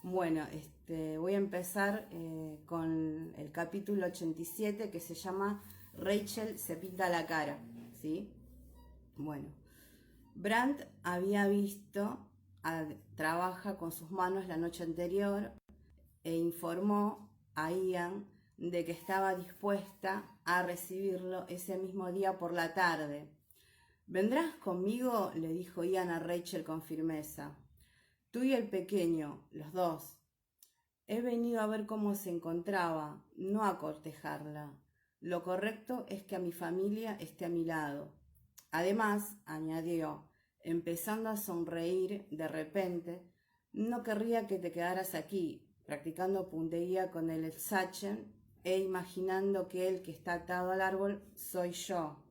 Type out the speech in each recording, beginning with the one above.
Bueno, voy a empezar con el capítulo 87 que se llama Rachel se pinta la cara, ¿sí? Bueno, Brandt había visto, trabaja con sus manos la noche anterior e informó a Ian de que estaba dispuesta a recibirlo ese mismo día por la tarde. ¿Vendrás conmigo?, le dijo Ian a Rachel con firmeza. Tú y el pequeño, los dos. He venido a ver cómo se encontraba, no a cortejarla. Lo correcto es que mi familia esté a mi lado. Además, añadió, empezando a sonreír de repente, no querría que te quedaras aquí, practicando puntería con el sachem e imaginando que el que está atado al árbol soy yo.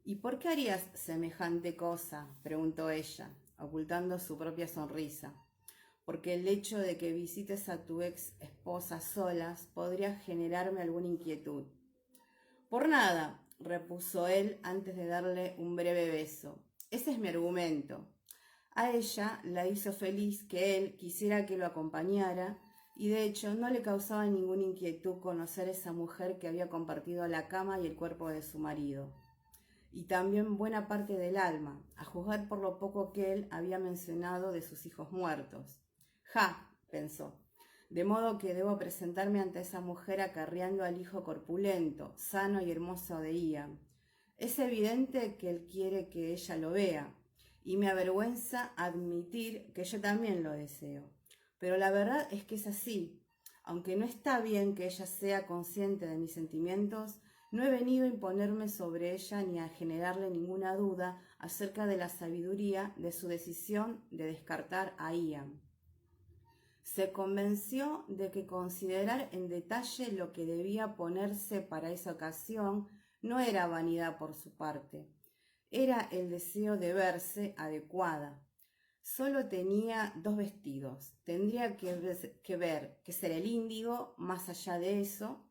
¿Y por qué harías semejante cosa?, preguntó ella, ocultando su propia sonrisa. Porque el hecho de que visites a tu ex esposa solas podría generarme alguna inquietud. Por nada, repuso él antes de darle un breve beso. Ese es mi argumento. A ella la hizo feliz que él quisiera que lo acompañara y de hecho no le causaba ninguna inquietud conocer a esa mujer que había compartido la cama y el cuerpo de su marido. Y también buena parte del alma, a juzgar por lo poco que él había mencionado de sus hijos muertos. Ja, pensó, de modo que debo presentarme ante esa mujer acarreando al hijo corpulento, sano y hermoso de Ian. Es evidente que él quiere que ella lo vea, y me avergüenza admitir que yo también lo deseo. Pero la verdad es que es así. Aunque no está bien que ella sea consciente de mis sentimientos, no he venido a imponerme sobre ella ni a generarle ninguna duda acerca de la sabiduría de su decisión de descartar a Ian. Se convenció de que considerar en detalle lo que debía ponerse para esa ocasión no era vanidad por su parte, era el deseo de verse adecuada. Solo tenía 2 vestidos, tendría que ser el índigo. Más allá de eso,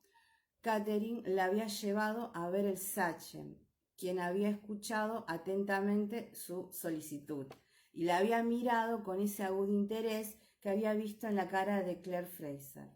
Catherine la había llevado a ver el sachem, quien había escuchado atentamente su solicitud y la había mirado con ese agudo interés que había visto en la cara de Claire Fraser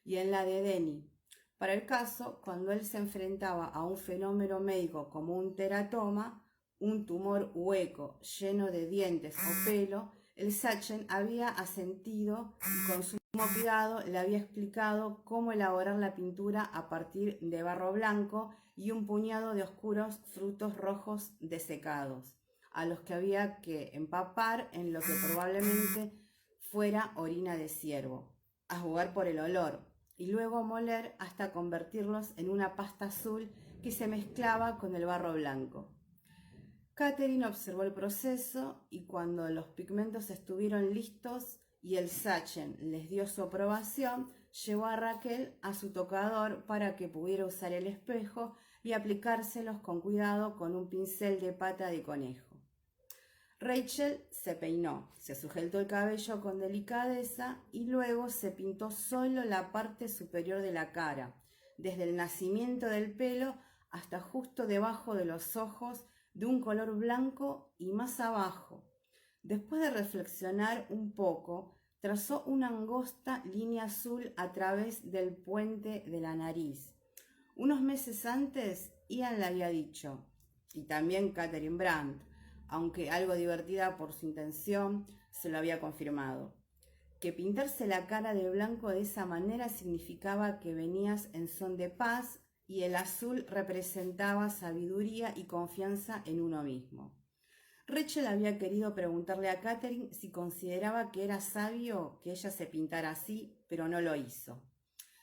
y en la de Denny. Para el caso, cuando él se enfrentaba a un fenómeno médico como un teratoma, un tumor hueco lleno de dientes o pelo, el sachem había asentido y con sumo cuidado le había explicado cómo elaborar la pintura a partir de barro blanco y un puñado de oscuros frutos rojos desecados, a los que había que empapar en lo que probablemente fuera orina de ciervo, a jugar por el olor, y luego moler hasta convertirlos en una pasta azul que se mezclaba con el barro blanco. Catherine observó el proceso y cuando los pigmentos estuvieron listos y el sachem les dio su aprobación, llevó a Raquel a su tocador para que pudiera usar el espejo y aplicárselos con cuidado con un pincel de pata de conejo. Rachel se peinó, se sujetó el cabello con delicadeza y luego se pintó solo la parte superior de la cara, desde el nacimiento del pelo hasta justo debajo de los ojos, de un color blanco y más abajo. Después de reflexionar un poco, trazó una angosta línea azul a través del puente de la nariz. Unos meses antes, Ian le había dicho, y también Catherine Brandt, aunque algo divertida por su intención, se lo había confirmado, que pintarse la cara de blanco de esa manera significaba que venías en son de paz y el azul representaba sabiduría y confianza en uno mismo. Rachel había querido preguntarle a Catherine si consideraba que era sabio que ella se pintara así, pero no lo hizo.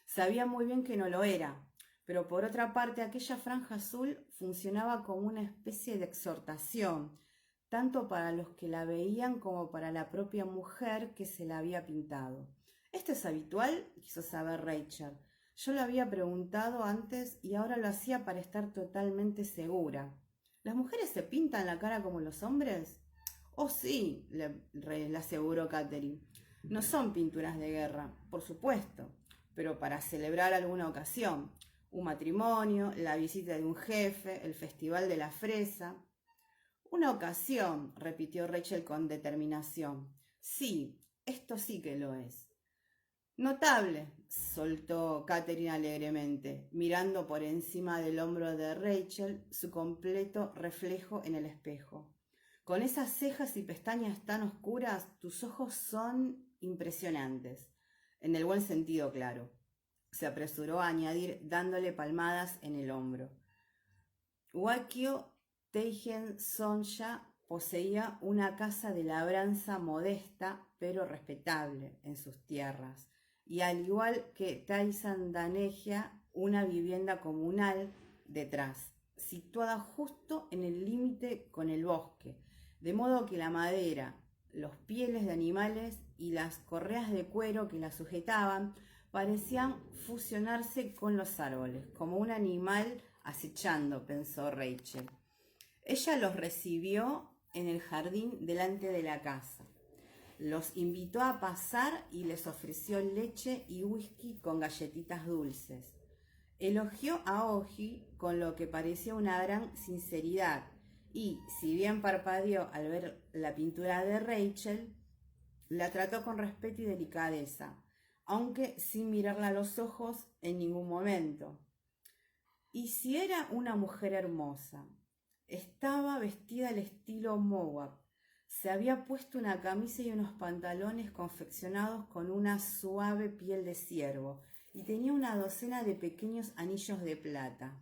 Sabía muy bien que no lo era, pero por otra parte aquella franja azul funcionaba como una especie de exhortación, tanto para los que la veían como para la propia mujer que se la había pintado. ¿Esto es habitual?, quiso saber Rachel. Yo lo había preguntado antes y ahora lo hacía para estar totalmente segura. ¿Las mujeres se pintan la cara como los hombres? Oh, sí, le aseguró Catherine. No son pinturas de guerra, por supuesto, pero para celebrar alguna ocasión. Un matrimonio, la visita de un jefe, el festival de la fresa. Una ocasión, repitió Rachel con determinación. Sí, Esto sí que lo es. Notable, soltó Catherine alegremente, mirando por encima del hombro de Rachel su completo reflejo en el espejo. Con esas cejas y pestañas tan oscuras, tus ojos son impresionantes. En el buen sentido, claro. Se apresuró a añadir, dándole palmadas en el hombro. Wakio Teigen Sonja poseía una casa de labranza modesta, pero respetable en sus tierras, y al igual que Taisan Danegia, una vivienda comunal detrás, situada justo en el límite con el bosque, de modo que la madera, los pieles de animales y las correas de cuero que la sujetaban parecían fusionarse con los árboles, como un animal acechando, pensó Rachel. Ella los recibió en el jardín delante de la casa. Los invitó a pasar y les ofreció leche y whisky con galletitas dulces. Elogió a Oji con lo que parecía una gran sinceridad y, si bien parpadeó al ver la pintura de Rachel, la trató con respeto y delicadeza, aunque sin mirarla a los ojos en ningún momento. Y si era una mujer hermosa, estaba vestida al estilo Moab. Se había puesto una camisa y unos pantalones confeccionados con una suave piel de ciervo y tenía una docena de pequeños anillos de plata.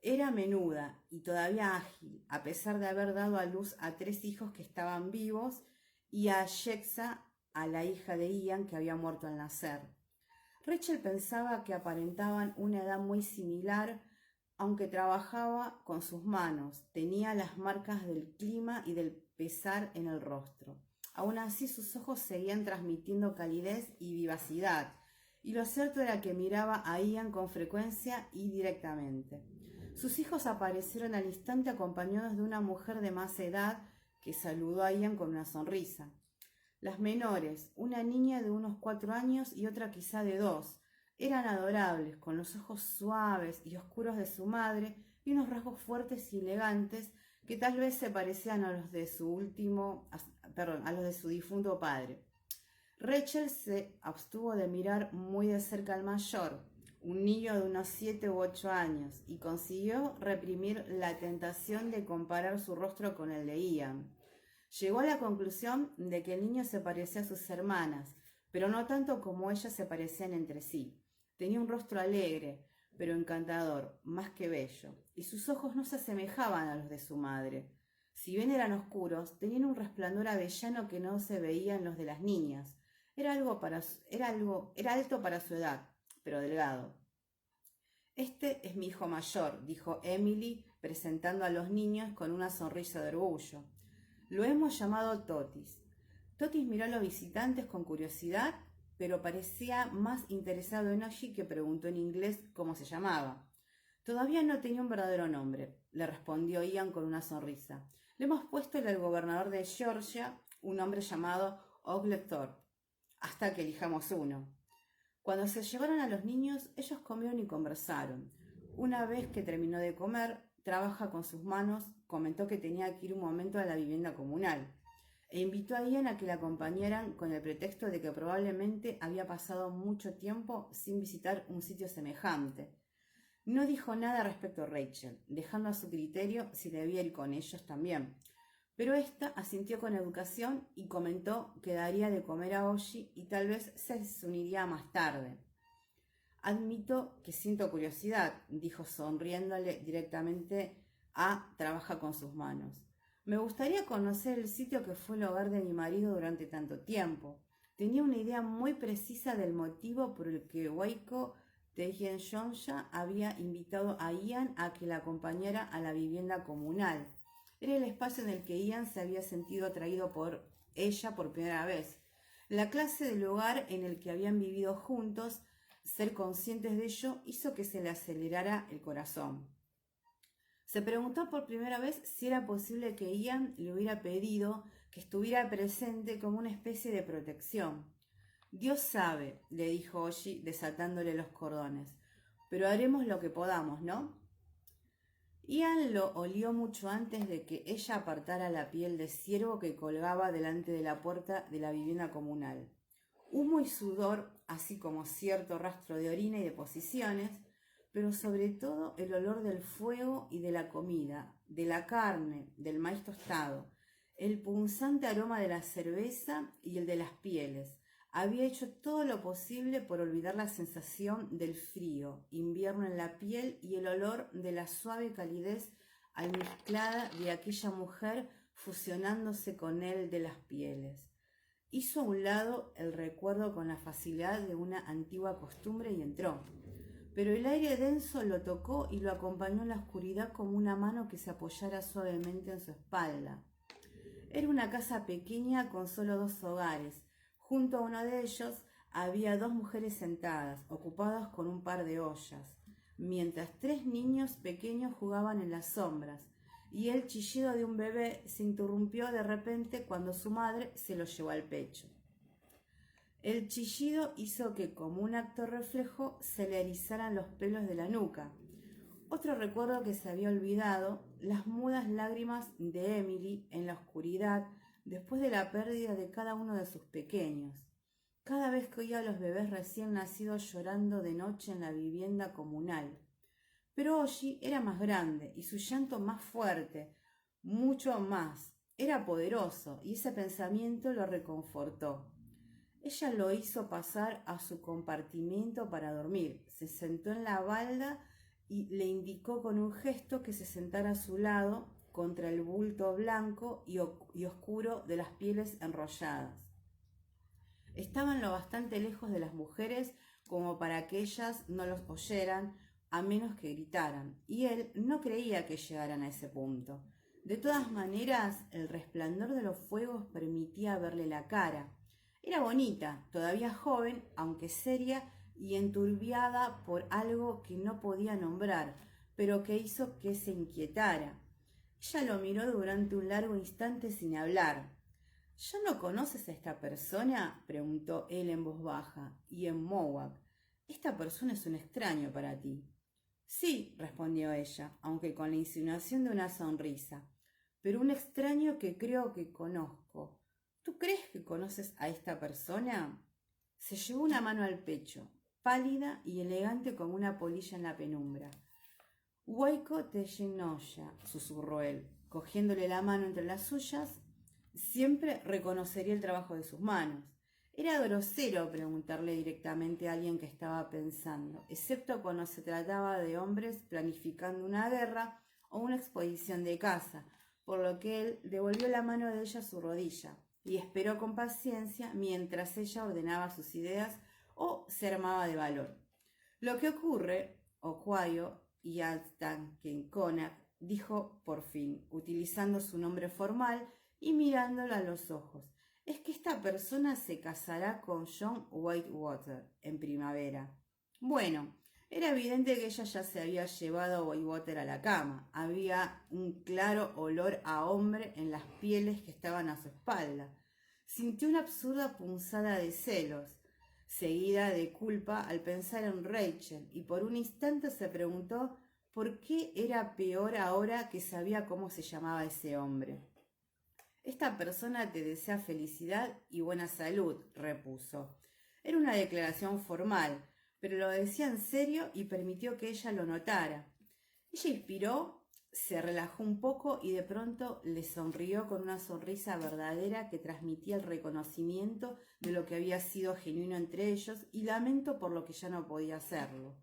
Era menuda y todavía ágil, a pesar de haber dado a luz a 3 hijos que estaban vivos y a Jexa, a la hija de Ian, que había muerto al nacer. Rachel pensaba que aparentaban una edad muy similar, aunque trabajaba con sus manos, tenía las marcas del clima y del pesar en el rostro. Aún así, sus ojos seguían transmitiendo calidez y vivacidad, y lo cierto era que miraba a Ian con frecuencia y directamente. Sus hijos aparecieron al instante acompañados de una mujer de más edad que saludó a Ian con una sonrisa. Las menores, una niña de unos 4 años y otra quizá de 2, eran adorables, con los ojos suaves y oscuros de su madre y unos rasgos fuertes y elegantes que tal vez se parecían a los de a los de su difunto padre. Rachel se abstuvo de mirar muy de cerca al mayor, un niño de unos 7 u 8 años, y consiguió reprimir la tentación de comparar su rostro con el de Ian. Llegó a la conclusión de que el niño se parecía a sus hermanas, pero no tanto como ellas se parecían entre sí. Tenía un rostro alegre, pero encantador, más que bello, y sus ojos no se asemejaban a los de su madre. Si bien eran oscuros, tenían un resplandor avellano que no se veía en los de las niñas. Era alto para su edad, pero delgado. Este es mi hijo mayor, dijo Emily, presentando a los niños con una sonrisa de orgullo. Lo hemos llamado Totis. Totis miró a los visitantes con curiosidad, pero parecía más interesado en Oji, que preguntó en inglés cómo se llamaba. Todavía no tenía un verdadero nombre, le respondió Ian con una sonrisa. Le hemos puesto al gobernador de Georgia un nombre llamado Ogletor, hasta que elijamos uno. Cuando se llevaron a los niños, ellos comieron y conversaron. Una vez que terminó de comer, trabaja con sus manos, comentó que tenía que ir un momento a la vivienda comunal e invitó a Ian a que la acompañaran con el pretexto de que probablemente había pasado mucho tiempo sin visitar un sitio semejante. No dijo nada respecto a Rachel, dejando a su criterio si debía ir con ellos también, pero ésta asintió con educación y comentó que daría de comer a Oji y tal vez se uniría más tarde. Admito que siento curiosidad, dijo sonriéndole directamente a Trabaja con sus manos. Me gustaría conocer el sitio que fue el hogar de mi marido durante tanto tiempo. Tenía una idea muy precisa del motivo por el que Waiko Teigen-Sonja había invitado a Ian a que la acompañara a la vivienda comunal. Era el espacio en el que Ian se había sentido atraído por ella por primera vez. La clase de lugar en el que habían vivido juntos, ser conscientes de ello, hizo que se le acelerara el corazón. Se preguntó por primera vez si era posible que Ian le hubiera pedido que estuviera presente como una especie de protección. Dios sabe, le dijo Oji desatándole los cordones, pero haremos lo que podamos, ¿no? Ian lo olió mucho antes de que ella apartara la piel de ciervo que colgaba delante de la puerta de la vivienda comunal. Humo y sudor, así como cierto rastro de orina y deposiciones, pero sobre todo el olor del fuego y de la comida, de la carne, del maíz tostado, el punzante aroma de la cerveza y el de las pieles. Había hecho todo lo posible por olvidar la sensación del frío, invierno en la piel y el olor de la suave calidez almizclada de aquella mujer fusionándose con él de las pieles. Hizo a un lado el recuerdo con la facilidad de una antigua costumbre y entró. Pero el aire denso lo tocó y lo acompañó en la oscuridad como una mano que se apoyara suavemente en su espalda. Era una casa pequeña con solo 2 hogares. Junto a uno de ellos había 2 mujeres sentadas, ocupadas con un par de ollas, mientras 3 niños pequeños jugaban en las sombras, y el chillido de un bebé se interrumpió de repente cuando su madre se lo llevó al pecho. El chillido hizo que, como un acto reflejo, se le erizaran los pelos de la nuca. Otro recuerdo que se había olvidado, las mudas lágrimas de Emily en la oscuridad después de la pérdida de cada uno de sus pequeños. Cada vez que oía a los bebés recién nacidos llorando de noche en la vivienda comunal. Pero Oji era más grande y su llanto más fuerte, mucho más. Era poderoso y ese pensamiento lo reconfortó. Ella lo hizo pasar a su compartimiento para dormir. Se sentó en la balda y le indicó con un gesto que se sentara a su lado contra el bulto blanco y oscuro de las pieles enrolladas. Estaban lo bastante lejos de las mujeres como para que ellas no los oyeran, a menos que gritaran, y él no creía que llegaran a ese punto. De todas maneras, el resplandor de los fuegos permitía verle la cara. Era bonita, todavía joven, aunque seria y enturbiada por algo que no podía nombrar, pero que hizo que se inquietara. Ella lo miró durante un largo instante sin hablar. ¿Ya no conoces a esta persona?, preguntó él en voz baja y en mohawk. Esta persona es un extraño para ti. Sí, respondió ella, aunque con la insinuación de una sonrisa, pero un extraño que creo que conozco. ¿Tú crees que conoces a esta persona? Se llevó una mano al pecho, pálida y elegante como una polilla en la penumbra. Waiko Teshinoya, susurró él, cogiéndole la mano entre las suyas. Siempre reconocería el trabajo de sus manos. Era grosero preguntarle directamente a alguien que estaba pensando, excepto cuando se trataba de hombres planificando una guerra o una expedición de caza, por lo que él devolvió la mano de ella a su rodilla y esperó con paciencia mientras ella ordenaba sus ideas o se armaba de valor. Lo que ocurre, Oquayo y Altankenkonak, dijo por fin, utilizando su nombre formal y mirándolo a los ojos, es que esta persona se casará con John Whitewater en primavera. Bueno, era evidente que ella ya se había llevado a Whitewater a la cama. Había un claro olor a hombre en las pieles que estaban a su espalda. Sintió una absurda punzada de celos, seguida de culpa al pensar en Rachel, y por un instante se preguntó por qué era peor ahora que sabía cómo se llamaba ese hombre. Esta persona te desea felicidad y buena salud, repuso. Era una declaración formal, pero lo decía en serio y permitió que ella lo notara. Ella inspiró, se relajó un poco y de pronto le sonrió con una sonrisa verdadera que transmitía el reconocimiento de lo que había sido genuino entre ellos y lamento por lo que ya no podía hacerlo.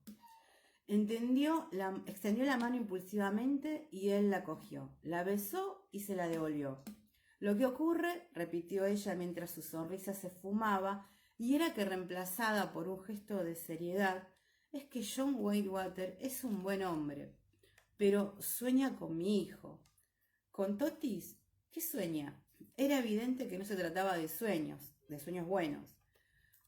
Extendió la mano impulsivamente y él la cogió, la besó y se la devolvió. Lo que ocurre, repitió ella mientras su sonrisa se esfumaba, y era que reemplazada por un gesto de seriedad, es que John Whitewater es un buen hombre, pero sueña con mi hijo. ¿Con Totis? ¿Qué sueña? Era evidente que no se trataba de sueños buenos.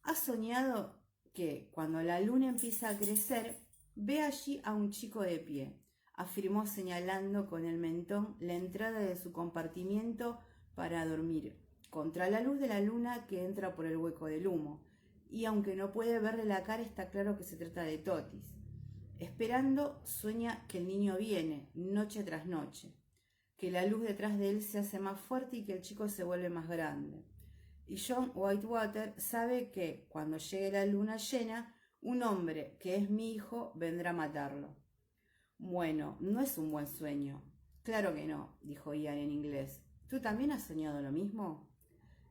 Ha soñado que, cuando la luna empieza a crecer, ve allí a un chico de pie, afirmó señalando con el mentón la entrada de su compartimiento para dormir, contra la luz de la luna que entra por el hueco del humo, y aunque no puede verle la cara, está claro que se trata de Totis. Esperando, sueña que el niño viene, noche tras noche, que la luz detrás de él se hace más fuerte y que el chico se vuelve más grande. Y John Whitewater sabe que, cuando llegue la luna llena, un hombre, que es mi hijo, vendrá a matarlo. Bueno, no es un buen sueño. Claro que no, dijo Ian en inglés. ¿Tú también has soñado lo mismo?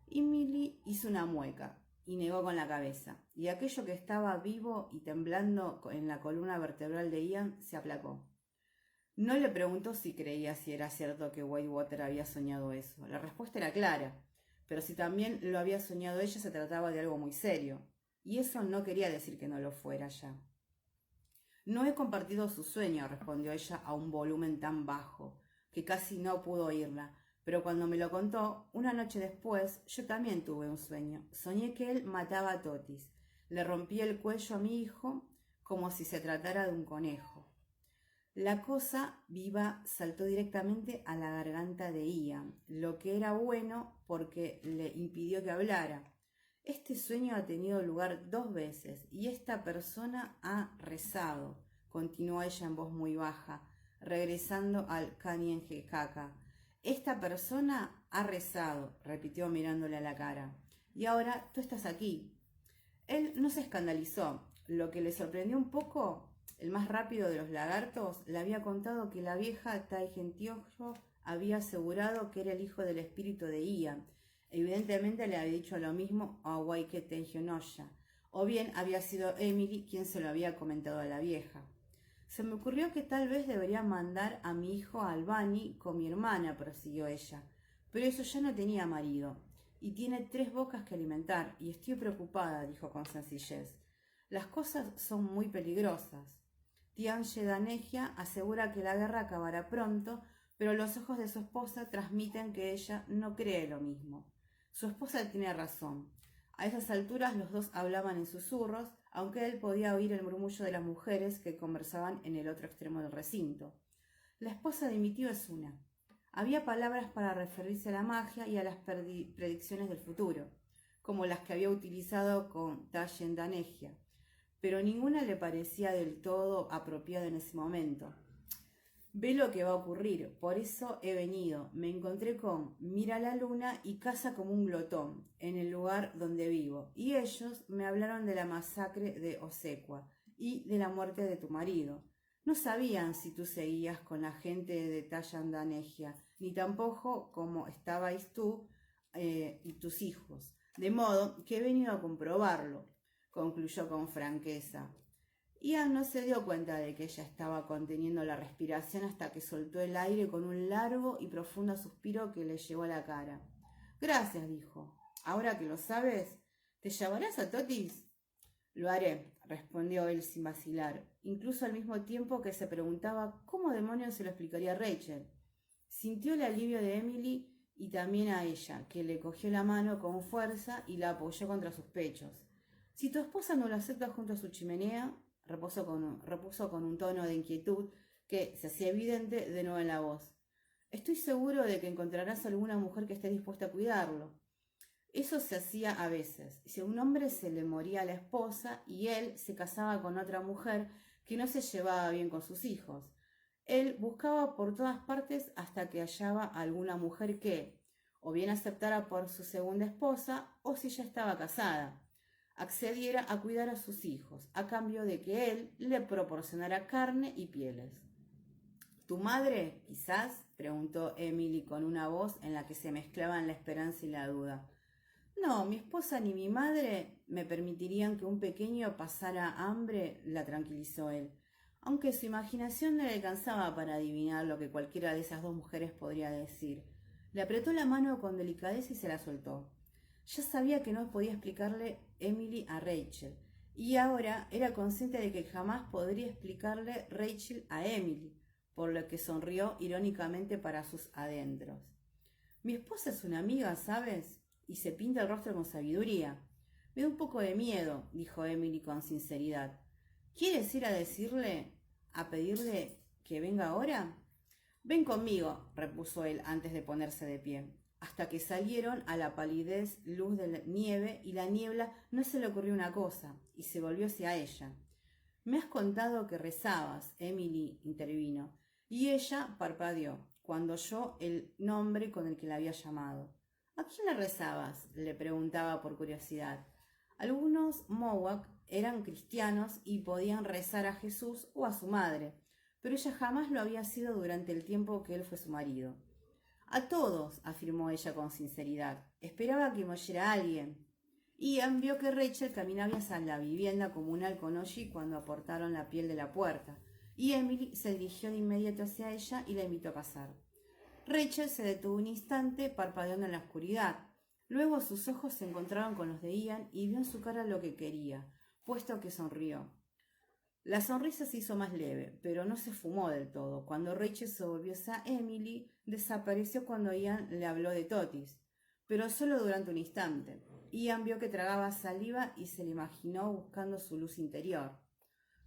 Emily hizo una mueca y negó con la cabeza, y aquello que estaba vivo y temblando en la columna vertebral de Ian se aplacó. No le preguntó si creía si era cierto que Whitewater había soñado eso. La respuesta era clara, pero si también lo había soñado ella, se trataba de algo muy serio, y eso no quería decir que no lo fuera ya. No he compartido su sueño, respondió ella a un volumen tan bajo que casi no pudo oírla, pero cuando me lo contó, una noche después, yo también tuve un sueño. Soñé que él mataba a Totis. Le rompía el cuello a mi hijo como si se tratara de un conejo. La cosa viva saltó directamente a la garganta de Ian, lo que era bueno porque le impidió que hablara. Este sueño ha tenido lugar 2 veces y esta persona ha rezado, continuó ella en voz muy baja, regresando al Kanien'kehá:ka. Esta persona ha rezado, repitió mirándole a la cara. Y ahora tú estás aquí. Él no se escandalizó. Lo que le sorprendió un poco, el más rápido de los lagartos, le había contado que la vieja Taigentiojo había asegurado que era el hijo del espíritu de Ian. Evidentemente le había dicho lo mismo a Waiketenjonoya, o bien había sido Emily quien se lo había comentado a la vieja. Se me ocurrió que tal vez debería mandar a mi hijo a Albany con mi hermana, prosiguió ella, pero eso ya no tenía marido, y tiene 3 bocas que alimentar, y estoy preocupada, dijo con sencillez. Las cosas son muy peligrosas. Tiange Danegia asegura que la guerra acabará pronto, pero los ojos de su esposa transmiten que ella no cree lo mismo. Su esposa tiene razón. A esas alturas los dos hablaban en susurros, aunque él podía oír el murmullo de las mujeres que conversaban en el otro extremo del recinto. La esposa de mi tío es una. Había palabras para referirse a la magia y a las predicciones del futuro, como las que había utilizado con Tayen Danegia, pero ninguna le parecía del todo apropiada en ese momento. Ve lo que va a ocurrir, por eso he venido. Me encontré con Mira la luna y caza como un glotón en el lugar donde vivo, y ellos me hablaron de la masacre de Osequa y de la muerte de tu marido. No sabían si tú seguías con la gente de Tayen Danegia, ni tampoco cómo estabais tú y tus hijos, de modo que he venido a comprobarlo, concluyó con franqueza. Ian no se dio cuenta de que ella estaba conteniendo la respiración hasta que soltó el aire con un largo y profundo suspiro que le llegó a la cara. Gracias, dijo. Ahora que lo sabes, ¿te llevarás a Totis? Lo haré, respondió él sin vacilar, incluso al mismo tiempo que se preguntaba cómo demonios se lo explicaría a Rachel. Sintió el alivio de Emily y también a ella, que le cogió la mano con fuerza y la apoyó contra sus pechos. Si tu esposa no lo acepta junto a su chimenea, repuso con un tono de inquietud que se hacía evidente de nuevo en la voz. Estoy seguro de que encontrarás alguna mujer que esté dispuesta a cuidarlo. Eso se hacía a veces. Si a un hombre se le moría la esposa y él se casaba con otra mujer que no se llevaba bien con sus hijos, él buscaba por todas partes hasta que hallaba a alguna mujer que, o bien aceptara por su segunda esposa, o si ya estaba casada, accediera a cuidar a sus hijos, a cambio de que él le proporcionara carne y pieles. ¿Tu madre, quizás?, preguntó Emily con una voz en la que se mezclaban la esperanza y la duda. No, mi esposa ni mi madre me permitirían que un pequeño pasara hambre, la tranquilizó él, aunque su imaginación no le alcanzaba para adivinar lo que cualquiera de esas 2 mujeres podría decir. Le apretó la mano con delicadeza y se la soltó. Ya sabía que no podía explicarle Emily a Rachel, y ahora era consciente de que jamás podría explicarle Rachel a Emily, por lo que sonrió irónicamente para sus adentros. Mi esposa es una amiga, ¿sabes? Y se pinta el rostro con sabiduría. Me da un poco de miedo, dijo Emily con sinceridad. ¿Quieres ir a pedirle que venga ahora? Ven conmigo, repuso él antes de ponerse de pie, hasta que salieron a la palidez luz de la nieve y la niebla no se le ocurrió una cosa, y se volvió hacia ella. Me has contado que rezabas, Emily intervino, y ella parpadeó cuando oyó el nombre con el que la había llamado. ¿A quién le rezabas?, le preguntaba por curiosidad. Algunos Mohawk eran cristianos y podían rezar a Jesús o a su madre, pero ella jamás lo había sido durante el tiempo que él fue su marido. A todos, afirmó ella con sinceridad. Esperaba que me oyera alguien. Ian vio que Rachel caminaba hacia la vivienda comunal con Oji cuando aportaron la piel de la puerta, y Emily se dirigió de inmediato hacia ella y la invitó a pasar. Rachel se detuvo un instante, parpadeando en la oscuridad. Luego sus ojos se encontraron con los de Ian y vio en su cara lo que quería, puesto que sonrió. La sonrisa se hizo más leve, pero no se esfumó del todo. Cuando Rachel se volvió hacia Emily, desapareció cuando Ian le habló de Totis, pero solo durante un instante. Ian vio que tragaba saliva y se le imaginó buscando su luz interior.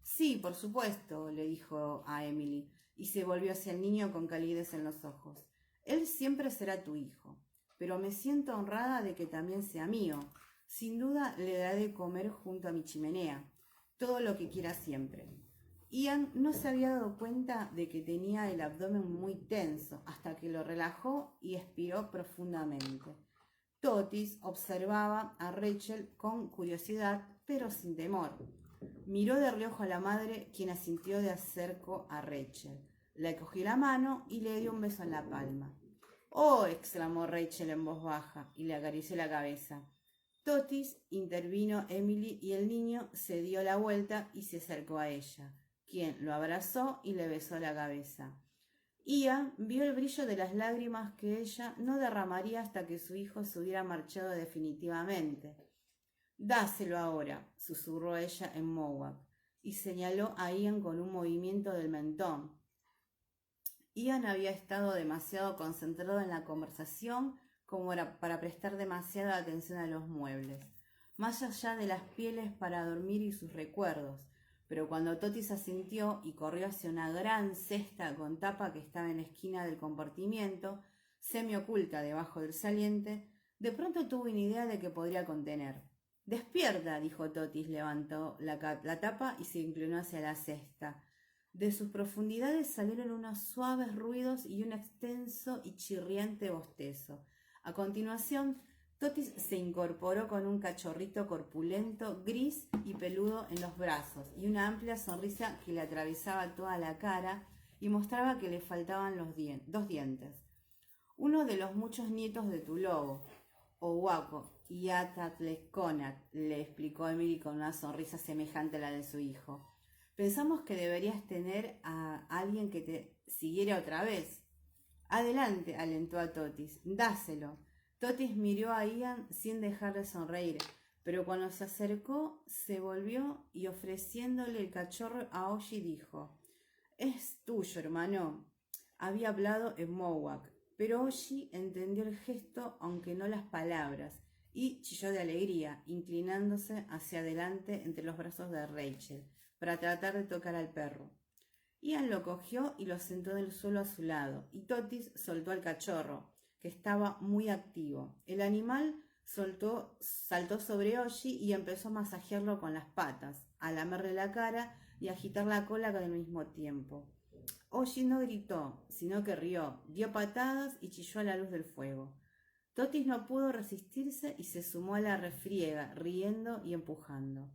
Sí, por supuesto, le dijo a Emily, y se volvió hacia el niño con calidez en los ojos. Él siempre será tu hijo, pero me siento honrada de que también sea mío. Sin duda le daré de comer junto a mi chimenea, todo lo que quiera siempre. Ian no se había dado cuenta de que tenía el abdomen muy tenso hasta que lo relajó y expiró profundamente. Totis observaba a Rachel con curiosidad, pero sin temor. Miró de reojo a la madre, quien asintió de acerco a Rachel. Le cogió la mano y le dio un beso en la palma. «¡Oh!», exclamó Rachel en voz baja y le acarició la cabeza. Totis, intervino Emily y el niño se dio la vuelta y se acercó a ella, quien lo abrazó y le besó la cabeza. Ian vio el brillo de las lágrimas que ella no derramaría hasta que su hijo se hubiera marchado definitivamente. «Dáselo ahora», susurró ella en Mohawk, y señaló a Ian con un movimiento del mentón. Ian había estado demasiado concentrado en la conversación como para prestar demasiada atención a los muebles, más allá de las pieles para dormir y sus recuerdos, pero cuando Totis asintió y corrió hacia una gran cesta con tapa que estaba en la esquina del compartimiento, semioculta debajo del saliente, de pronto tuvo una idea de que podría contener. «Despierta», dijo Totis, levantó la tapa y se inclinó hacia la cesta. De sus profundidades salieron unos suaves ruidos y un extenso y chirriante bostezo. A continuación, Totis se incorporó con un cachorrito corpulento, gris y peludo en los brazos, y una amplia sonrisa que le atravesaba toda la cara y mostraba que le faltaban dos dientes. «Uno de los muchos nietos de tu lobo, Owako y Atatlesconat», le explicó Emily con una sonrisa semejante a la de su hijo. «Pensamos que deberías tener a alguien que te siguiera otra vez». «Adelante», alentó a Totis, «dáselo». Totis miró a Ian sin dejar de sonreír, pero cuando se acercó, se volvió y ofreciéndole el cachorro a Oji dijo: «Es tuyo, hermano». Había hablado en Mohawk, pero Oji entendió el gesto, aunque no las palabras, y chilló de alegría, inclinándose hacia adelante entre los brazos de Rachel, para tratar de tocar al perro. Ian lo cogió y lo sentó en el suelo a su lado, y Totis soltó al cachorro, que estaba muy activo. El animal saltó sobre Oji y empezó a masajearlo con las patas, a lamerle la cara y agitar la cola al mismo tiempo. Oji no gritó, sino que rió, dio patadas y chilló a la luz del fuego. Totis no pudo resistirse y se sumó a la refriega, riendo y empujando.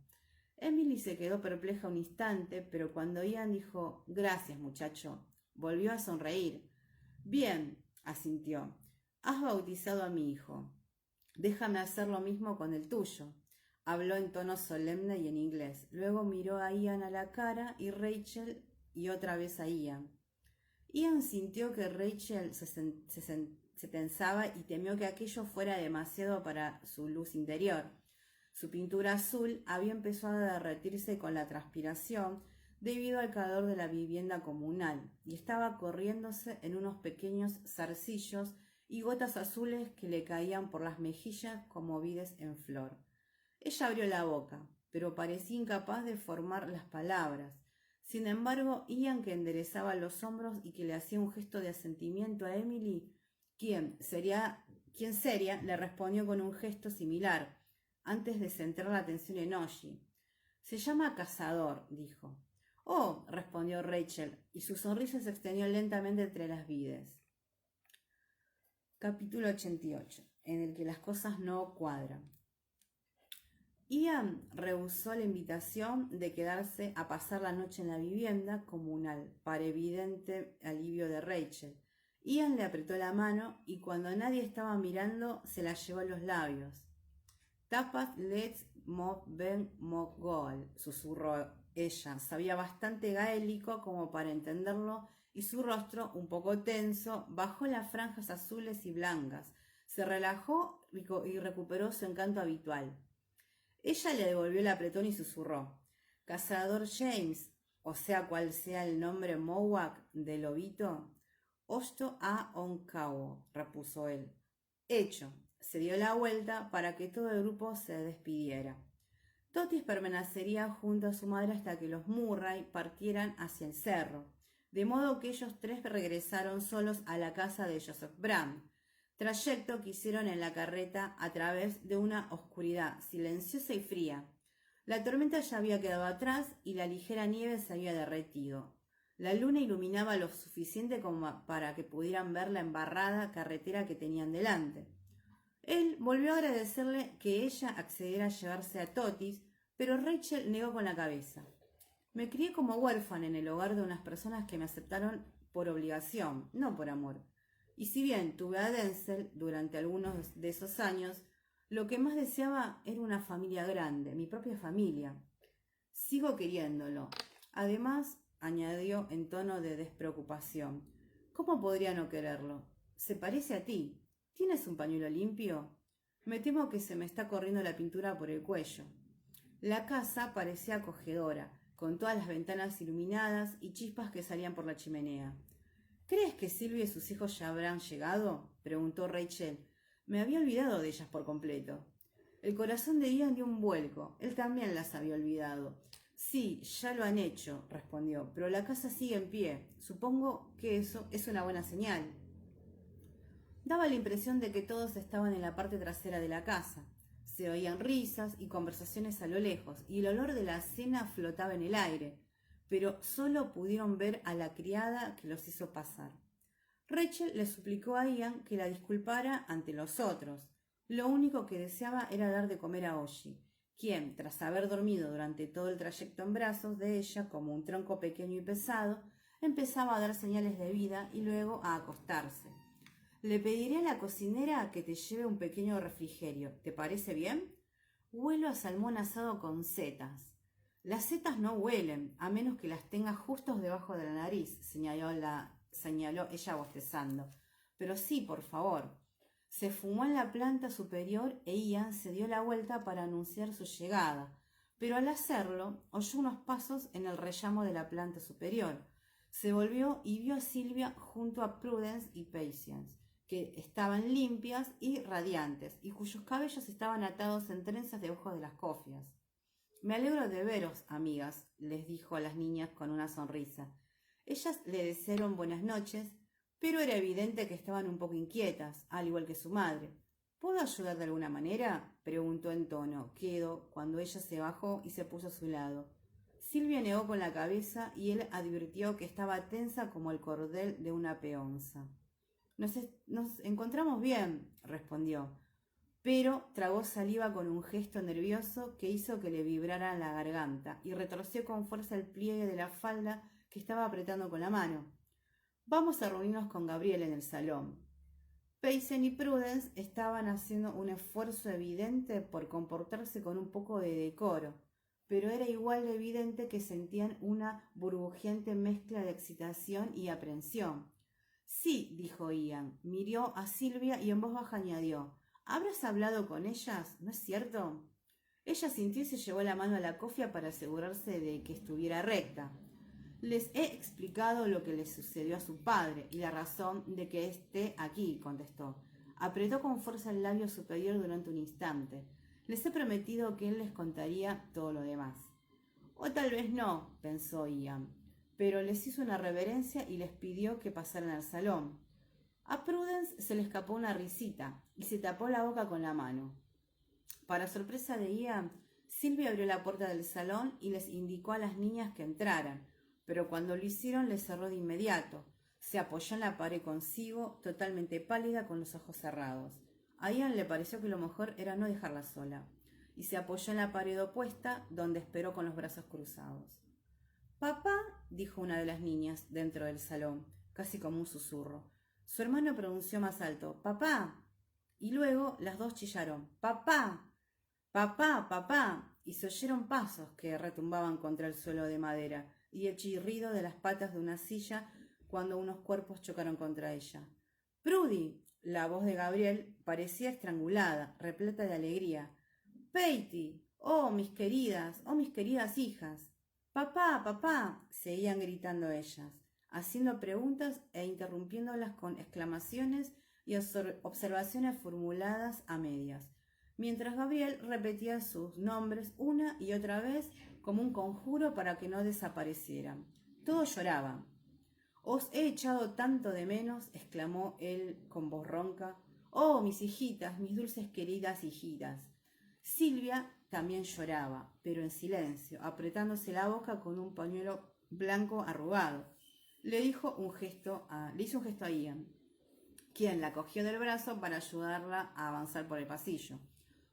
Emily se quedó perpleja un instante, pero cuando Ian dijo «Gracias, muchacho», volvió a sonreír. «Bien», asintió, «has bautizado a mi hijo. Déjame hacer lo mismo con el tuyo». Habló en tono solemne y en inglés. Luego miró a Ian a la cara y Rachel y otra vez a Ian. Ian sintió que Rachel se tensaba y temió que aquello fuera demasiado para su luz interior. Su pintura azul había empezado a derretirse con la transpiración debido al calor de la vivienda comunal y estaba corriéndose en unos pequeños zarcillos y gotas azules que le caían por las mejillas como vides en flor. Ella abrió la boca, pero parecía incapaz de formar las palabras. Sin embargo, Ian, que enderezaba los hombros y que le hacía un gesto de asentimiento a Emily, quien seria, le respondió con un gesto similar, antes de centrar la atención en Oji. Se llama Cazador, dijo. Oh, respondió Rachel, y su sonrisa se extendió lentamente entre las vides. Capítulo 88, en el que las cosas no cuadran. Ian rehusó la invitación de quedarse a pasar la noche en la vivienda comunal, para evidente alivio de Rachel. Ian le apretó la mano y cuando nadie estaba mirando se la llevó a los labios. Tapas let's move ben move goal, susurró ella. Sabía bastante gaélico como para entenderlo y su rostro, un poco tenso, bajó las franjas azules y blancas. Se relajó y recuperó su encanto habitual. Ella le devolvió el apretón y susurró. Cazador James, o sea cual sea el nombre Mowak del lobito. Osto a Oncao, repuso él. Hecho. Se dio la vuelta para que todo el grupo se despidiera. Totis permanecería junto a su madre hasta que los Murray partieran hacia el cerro, de modo que ellos tres regresaron solos a la casa de Joseph Brand, trayecto que hicieron en la carreta a través de una oscuridad silenciosa y fría. La tormenta ya había quedado atrás y la ligera nieve se había derretido. La luna iluminaba lo suficiente como para que pudieran ver la embarrada carretera que tenían delante. Él volvió a agradecerle que ella accediera a llevarse a Totis, pero Rachel negó con la cabeza. Me crié como huérfana en el hogar de unas personas que me aceptaron por obligación, no por amor. Y si bien tuve a Denzel durante algunos de esos años, lo que más deseaba era una familia grande, mi propia familia. Sigo queriéndolo. Además, añadió en tono de despreocupación, ¿cómo podría no quererlo? Se parece a ti. ¿Tienes un pañuelo limpio? Me temo que se me está corriendo la pintura por el cuello. La casa parecía acogedora, con todas las ventanas iluminadas y chispas que salían por la chimenea. ¿Crees que Silvia y sus hijos ya habrán llegado?, preguntó Rachel. Me había olvidado de ellas por completo. El corazón de Ian dio un vuelco. Él también las había olvidado. Sí, ya lo han hecho, respondió, pero la casa sigue en pie. Supongo que eso es una buena señal. Daba la impresión de que todos estaban en la parte trasera de la casa. Se oían risas y conversaciones a lo lejos, y el olor de la cena flotaba en el aire, pero solo pudieron ver a la criada que los hizo pasar. Rachel le suplicó a Ian que la disculpara ante los otros. Lo único que deseaba era dar de comer a Oji, quien, tras haber dormido durante todo el trayecto en brazos de ella como un tronco pequeño y pesado, empezaba a dar señales de vida y luego a acostarse. Le pediré a la cocinera que te lleve un pequeño refrigerio. ¿Te parece bien? Huelo a salmón asado con setas. Las setas no huelen, a menos que las tengas justo debajo de la nariz, señaló ella bostezando. Pero sí, por favor. Se fumó en la planta superior e Ian se dio la vuelta para anunciar su llegada, pero al hacerlo oyó unos pasos en el rellamo de la planta superior. Se volvió y vio a Silvia junto a Prudence y Patience, que estaban limpias y radiantes, y cuyos cabellos estaban atados en trenzas debajo de las cofias. Me alegro de veros, amigas, les dijo a las niñas con una sonrisa. Ellas le desearon buenas noches, pero era evidente que estaban un poco inquietas, al igual que su madre. ¿Puedo ayudar de alguna manera?, preguntó en tono quedo cuando ella se bajó y se puso a su lado. Silvia negó con la cabeza y él advirtió que estaba tensa como el cordel de una peonza. Nos encontramos bien, respondió, pero tragó saliva con un gesto nervioso que hizo que le vibrara la garganta y retorció con fuerza el pliegue de la falda que estaba apretando con la mano. Vamos a reunirnos con Gabriel en el salón. Payson y Prudence estaban haciendo un esfuerzo evidente por comportarse con un poco de decoro, pero era igual de evidente que sentían una burbujeante mezcla de excitación y aprensión. Sí, dijo Ian, miró a Silvia y en voz baja añadió, ¿habrás hablado con ellas? ¿No es cierto? Ella sintió y se llevó la mano a la cofia para asegurarse de que estuviera recta. Les he explicado lo que le sucedió a su padre y la razón de que esté aquí, contestó. Apretó con fuerza el labio superior durante un instante. Les he prometido que él les contaría todo lo demás. O tal vez no, pensó Ian, pero les hizo una reverencia y les pidió que pasaran al salón. A Prudence se le escapó una risita y se tapó la boca con la mano. Para sorpresa de Ian, Silvia abrió la puerta del salón y les indicó a las niñas que entraran, pero cuando lo hicieron le cerró de inmediato. Se apoyó en la pared consigo, totalmente pálida, con los ojos cerrados. A Ian le pareció que lo mejor era no dejarla sola, y se apoyó en la pared opuesta, donde esperó con los brazos cruzados. «Papá», dijo una de las niñas dentro del salón, casi como un susurro. Su hermano pronunció más alto: «¡Papá!». Y luego las dos chillaron: «¡Papá! ¡Papá! ¡Papá!». Y se oyeron pasos que retumbaban contra el suelo de madera y el chirrido de las patas de una silla cuando unos cuerpos chocaron contra ella. «¡Prudy!». La voz de Gabriel parecía estrangulada, repleta de alegría. «¡Peiti! ¡Oh, mis queridas hijas!». «¡Papá! ¡Papá!», seguían gritando ellas, haciendo preguntas e interrumpiéndolas con exclamaciones y observaciones formuladas a medias, mientras Gabriel repetía sus nombres una y otra vez como un conjuro para que no desaparecieran. Todos lloraban. «Os he echado tanto de menos», exclamó él con voz ronca. «Oh, mis hijitas, mis dulces queridas hijitas». Silvia también lloraba, pero en silencio, apretándose la boca con un pañuelo blanco arrugado. Le hizo un gesto a Ian, quien la cogió del brazo para ayudarla a avanzar por el pasillo,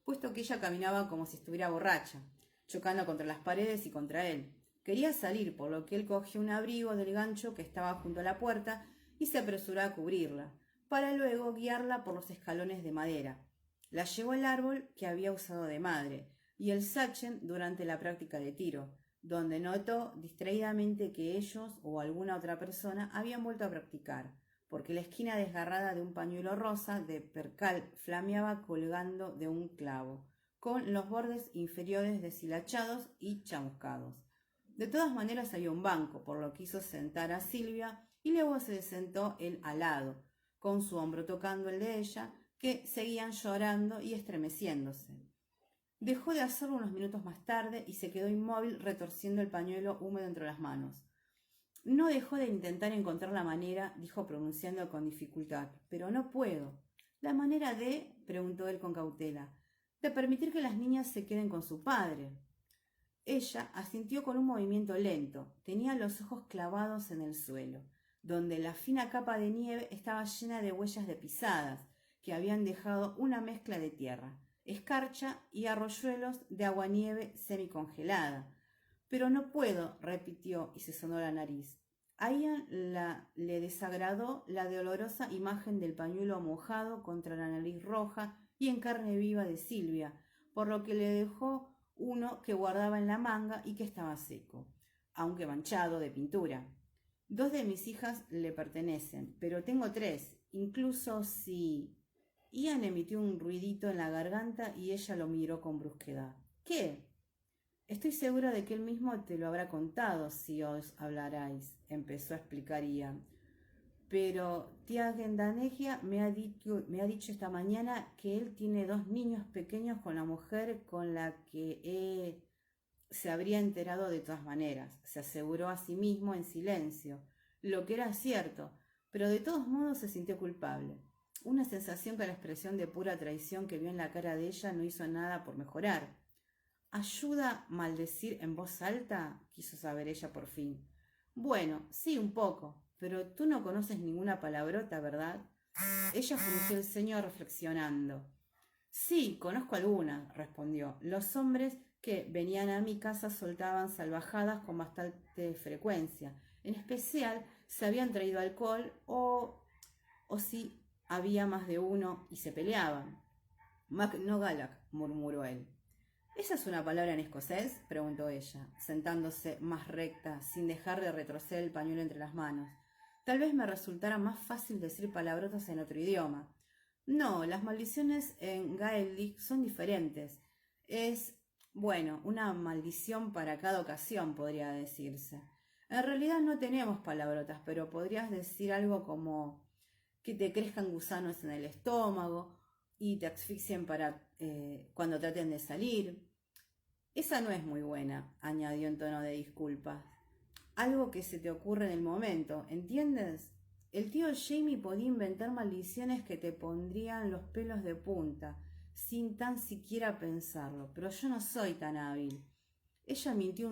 puesto que ella caminaba como si estuviera borracha, chocando contra las paredes y contra él. Quería salir, por lo que él cogió un abrigo del gancho que estaba junto a la puerta y se apresuró a cubrirla, para luego guiarla por los escalones de madera. La llevó al árbol que había usado de madre y el sachem durante la práctica de tiro, donde notó distraídamente que ellos o alguna otra persona habían vuelto a practicar, porque la esquina desgarrada de un pañuelo rosa de percal flameaba colgando de un clavo, con los bordes inferiores deshilachados y chamuscados. De todas maneras había un banco, por lo que hizo sentar a Silvia y luego se sentó él al lado, con su hombro tocando el de ella, que seguían llorando y estremeciéndose. Dejó de hacerlo unos minutos más tarde y se quedó inmóvil retorciendo el pañuelo húmedo entre las manos. «No dejó de intentar encontrar la manera», dijo pronunciando con dificultad, «pero no puedo». «¿La manera de?», preguntó él con cautela. «De permitir que las niñas se queden con su padre». Ella asintió con un movimiento lento. Tenía los ojos clavados en el suelo, donde la fina capa de nieve estaba llena de huellas de pisadas que habían dejado una mezcla de tierra, escarcha y arroyuelos de aguanieve semicongelada. «Pero no puedo», repitió y se sonó la nariz. A Ian le desagradó la dolorosa imagen del pañuelo mojado contra la nariz roja y en carne viva de Silvia, por lo que le dejó uno que guardaba en la manga y que estaba seco, aunque manchado de pintura. «2 de mis hijas le pertenecen, pero tengo 3, incluso si...». Ian emitió un ruidito en la garganta y ella lo miró con brusquedad. «¿Qué?». «Estoy segura de que él mismo te lo habrá contado si os hablarais», empezó a explicar Ian. «Pero tía Gendanegia me ha dicho esta mañana que él tiene 2 niños pequeños con la mujer con la que se habría enterado de todas maneras», se aseguró a sí mismo en silencio, lo que era cierto, pero de todos modos se sintió culpable. Una sensación que la expresión de pura traición que vio en la cara de ella no hizo nada por mejorar. «¿Ayuda a maldecir en voz alta?», quiso saber ella por fin. «Bueno, sí, un poco, pero tú no conoces ninguna palabrota, ¿verdad?». Ella frunció el ceño reflexionando. «Sí, conozco algunas», respondió. «Los hombres que venían a mi casa soltaban salvajadas con bastante frecuencia. En especial, se habían traído alcohol o si había más de uno y se peleaban». «MacNogalach», murmuró él. «¿Esa es una palabra en escocés?», preguntó ella, sentándose más recta, sin dejar de retroceder el pañuelo entre las manos. «Tal vez me resultara más fácil decir palabrotas en otro idioma». «No, las maldiciones en gaelic son diferentes. Es, bueno, una maldición para cada ocasión, podría decirse. En realidad no tenemos palabrotas, pero podrías decir algo como que te crezcan gusanos en el estómago y te asfixien cuando traten de salir». «Esa no es muy buena», añadió en tono de disculpas. «Algo que se te ocurre en el momento, ¿entiendes? El tío Jamie podía inventar maldiciones que te pondrían los pelos de punta. sin tan siquiera pensarlo, pero yo no soy tan hábil. Ella emitió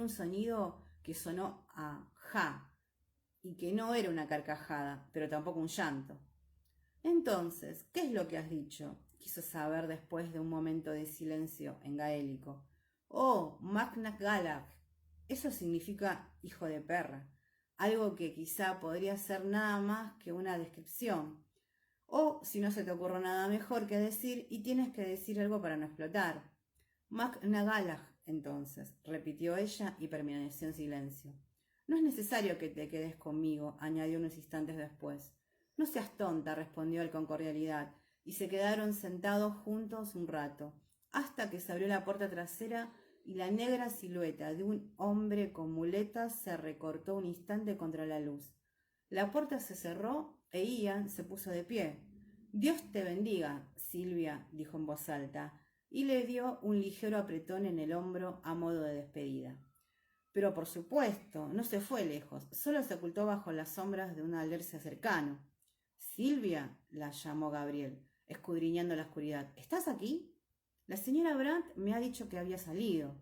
un sonido que sonó a ja, y que no era una carcajada, pero tampoco un llanto. Entonces, ¿qué es lo que has dicho? Quiso saber después de un momento de silencio en gaélico. Oh, MacNacGallach. Eso significa hijo de perra, algo que quizá podría ser nada más que una descripción. O si no se te ocurre nada mejor que decir y tienes que decir algo para no explotar. MacNacGallach, entonces, repitió ella y permaneció en silencio. No es necesario que te quedes conmigo, añadió unos instantes después. No seas tonta, respondió él con cordialidad, y se quedaron sentados juntos un rato, hasta que se abrió la puerta trasera y la negra silueta de un hombre con muletas se recortó un instante contra la luz. La puerta se cerró e Ian se puso de pie. Dios te bendiga, Silvia, dijo en voz alta, y le dio un ligero apretón en el hombro a modo de despedida. Pero por supuesto, no se fue lejos, solo se ocultó bajo las sombras de un alerce cercano. Silvia, la llamó Gabriel, escudriñando la oscuridad. ¿Estás aquí? La señora Brandt me ha dicho que había salido.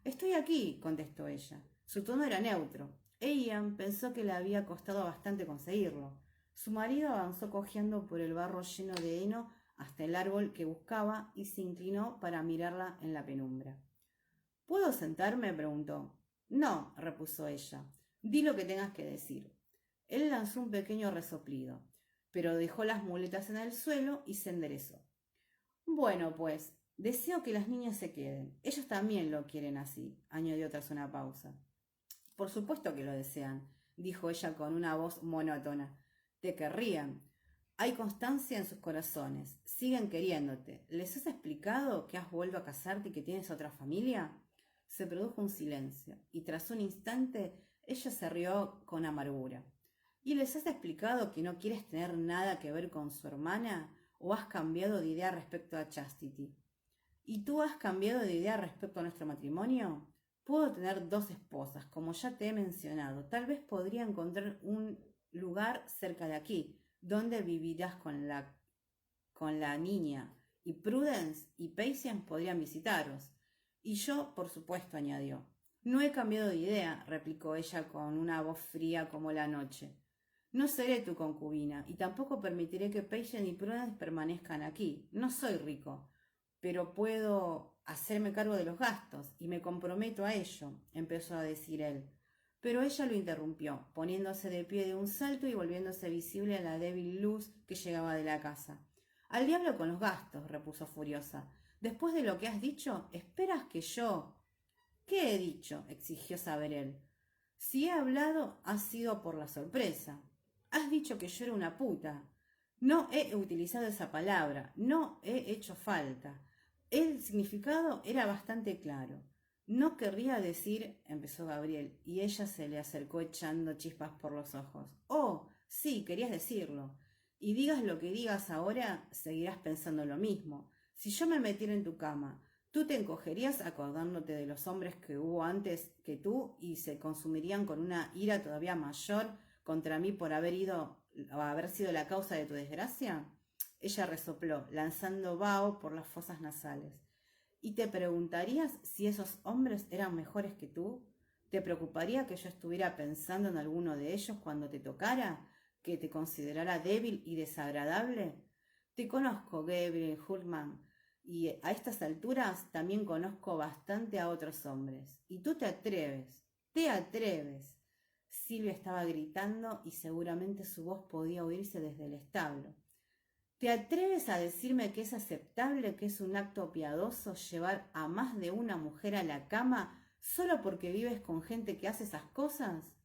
Estoy aquí, contestó ella. Su tono era neutro. Ian pensó que le había costado bastante conseguirlo. Su marido avanzó cojeando por el barro lleno de heno hasta el árbol que buscaba y se inclinó para mirarla en la penumbra. ¿Puedo sentarme? Preguntó. No, repuso ella. Di lo que tengas que decir. Él lanzó un pequeño resoplido, pero dejó las muletas en el suelo y se enderezó. Bueno, pues, deseo que las niñas se queden. Ellos también lo quieren así, añadió tras una pausa. Por supuesto que lo desean, dijo ella con una voz monótona. Te querrían. Hay constancia en sus corazones. Siguen queriéndote. ¿Les has explicado que has vuelto a casarte y que tienes otra familia? Se produjo un silencio, y tras un instante ella se rió con amargura. ¿Y les has explicado que no quieres tener nada que ver con su hermana? ¿O has cambiado de idea respecto a Chastity? ¿Y tú has cambiado de idea respecto a nuestro matrimonio? Puedo tener 2 esposas, como ya te he mencionado. Tal vez podría encontrar un lugar cerca de aquí, donde vivirás con la niña, y Prudence y Patience podrían visitaros. Y yo, por supuesto, añadió. No he cambiado de idea, replicó ella con una voz fría como la noche. No seré tu concubina, y tampoco permitiré que Patience y Prudence permanezcan aquí. No soy rico, pero puedo hacerme cargo de los gastos, y me comprometo a ello, empezó a decir él. Pero ella lo interrumpió, poniéndose de pie de un salto y volviéndose visible a la débil luz que llegaba de la casa. Al diablo con los gastos, repuso furiosa. Después de lo que has dicho, ¿esperas que yo...? ¿Qué he dicho? Exigió saber él. Si he hablado, ha sido por la sorpresa. Has dicho que yo era una puta. No he utilizado esa palabra, no he hecho falta. El significado era bastante claro. No querría decir, empezó Gabriel, y ella se le acercó echando chispas por los ojos. Oh, sí, querías decirlo. Y digas lo que digas ahora, seguirás pensando lo mismo. Si yo me metiera en tu cama, tú te encogerías acordándote de los hombres que hubo antes que tú y se consumirían con una ira todavía mayor contra mí por haber sido la causa de tu desgracia. Ella resopló, lanzando vaho por las fosas nasales. ¿Y te preguntarías si esos hombres eran mejores que tú? ¿Te preocuparía que yo estuviera pensando en alguno de ellos cuando te tocara? ¿Que te considerara débil y desagradable? Te conozco, Gabriel Hultman, y a estas alturas también conozco bastante a otros hombres. Y tú te atreves. Silvia estaba gritando y seguramente su voz podía oírse desde el establo. ¿Te atreves a decirme que es aceptable, que es un acto piadoso llevar a más de una mujer a la cama solo porque vives con gente que hace esas cosas?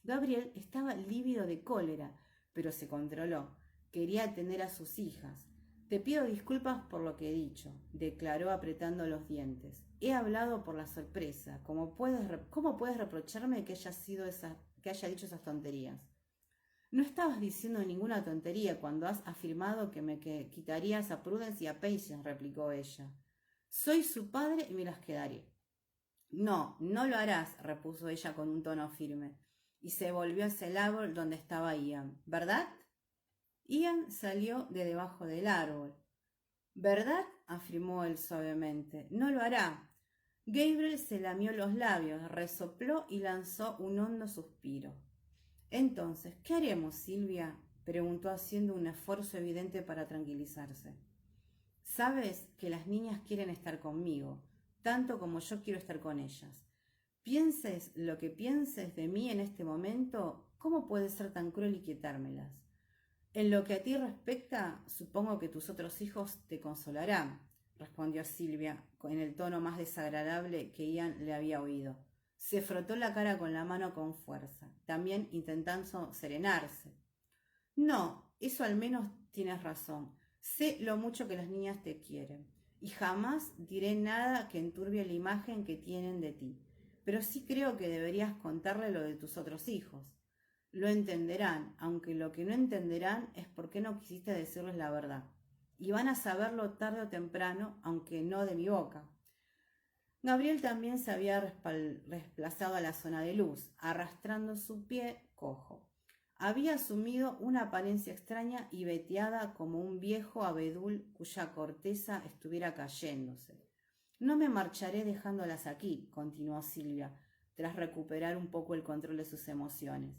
Gabriel estaba lívido de cólera, pero se controló. Quería atender a sus hijas. Te pido disculpas por lo que he dicho, declaró apretando los dientes. He hablado por la sorpresa. ¿Cómo puedes reprocharme que haya dicho esas tonterías? No estabas diciendo ninguna tontería cuando has afirmado que me quitarías a Prudence y a Patience, replicó ella. Soy su padre y me las quedaré. No, no lo harás, repuso ella con un tono firme, y se volvió hacia el árbol donde estaba Ian. ¿Verdad? Ian salió de debajo del árbol. ¿Verdad? Afirmó él suavemente. No lo hará. Gabriel se lamió los labios, resopló y lanzó un hondo suspiro. Entonces, ¿qué haremos, Silvia? Preguntó haciendo un esfuerzo evidente para tranquilizarse. Sabes que las niñas quieren estar conmigo, tanto como yo quiero estar con ellas. Pienses lo que pienses de mí en este momento, ¿cómo puedes ser tan cruel y quitármelas? En lo que a ti respecta, supongo que tus otros hijos te consolarán, respondió Silvia en el tono más desagradable que Ian le había oído. Se frotó la cara con la mano con fuerza, también intentando serenarse. No, eso al menos tienes razón. Sé lo mucho que las niñas te quieren, y jamás diré nada que enturbie la imagen que tienen de ti. Pero sí creo que deberías contarle lo de tus otros hijos. Lo entenderán, aunque lo que no entenderán es por qué no quisiste decirles la verdad. Y van a saberlo tarde o temprano, aunque no de mi boca. Gabriel también se había desplazado a la zona de luz, arrastrando su pie cojo. Había asumido una apariencia extraña y veteada como un viejo abedul cuya corteza estuviera cayéndose. No me marcharé dejándolas aquí, continuó Silvia, tras recuperar un poco el control de sus emociones.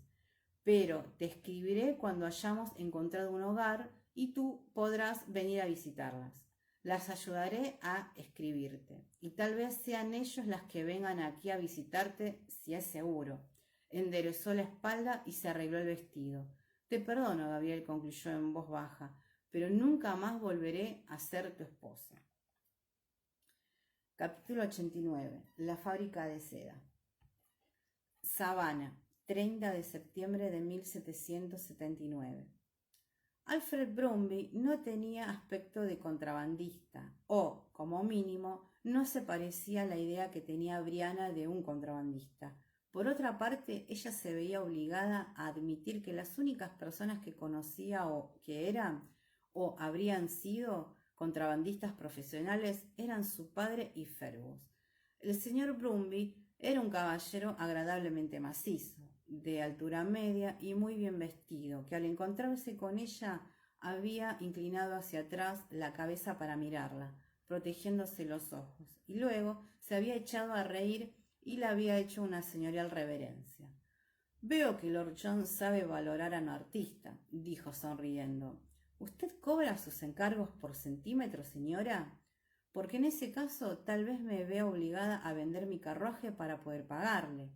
Pero te escribiré cuando hayamos encontrado un hogar y tú podrás venir a visitarlas. Las ayudaré a escribirte, y tal vez sean ellos las que vengan aquí a visitarte, si es seguro. Enderezó la espalda y se arregló el vestido. Te perdono, Gabriel, concluyó en voz baja, pero nunca más volveré a ser tu esposa. Capítulo 89. La fábrica de seda. Savannah, 30 de septiembre de 1779. Alfred Brumby no tenía aspecto de contrabandista, o, como mínimo, no se parecía a la idea que tenía Brianna de un contrabandista. Por otra parte, ella se veía obligada a admitir que las únicas personas que conocía o que eran o habrían sido contrabandistas profesionales eran su padre y Fergus. El señor Brumby era un caballero agradablemente macizo, de altura media y muy bien vestido, que al encontrarse con ella había inclinado hacia atrás la cabeza para mirarla, protegiéndose los ojos, y luego se había echado a reír y le había hecho una señorial reverencia. Veo que Lord John sabe valorar a un artista, dijo sonriendo. ¿Usted cobra sus encargos por centímetro, señora? Porque en ese caso tal vez me vea obligada a vender mi carruaje para poder pagarle.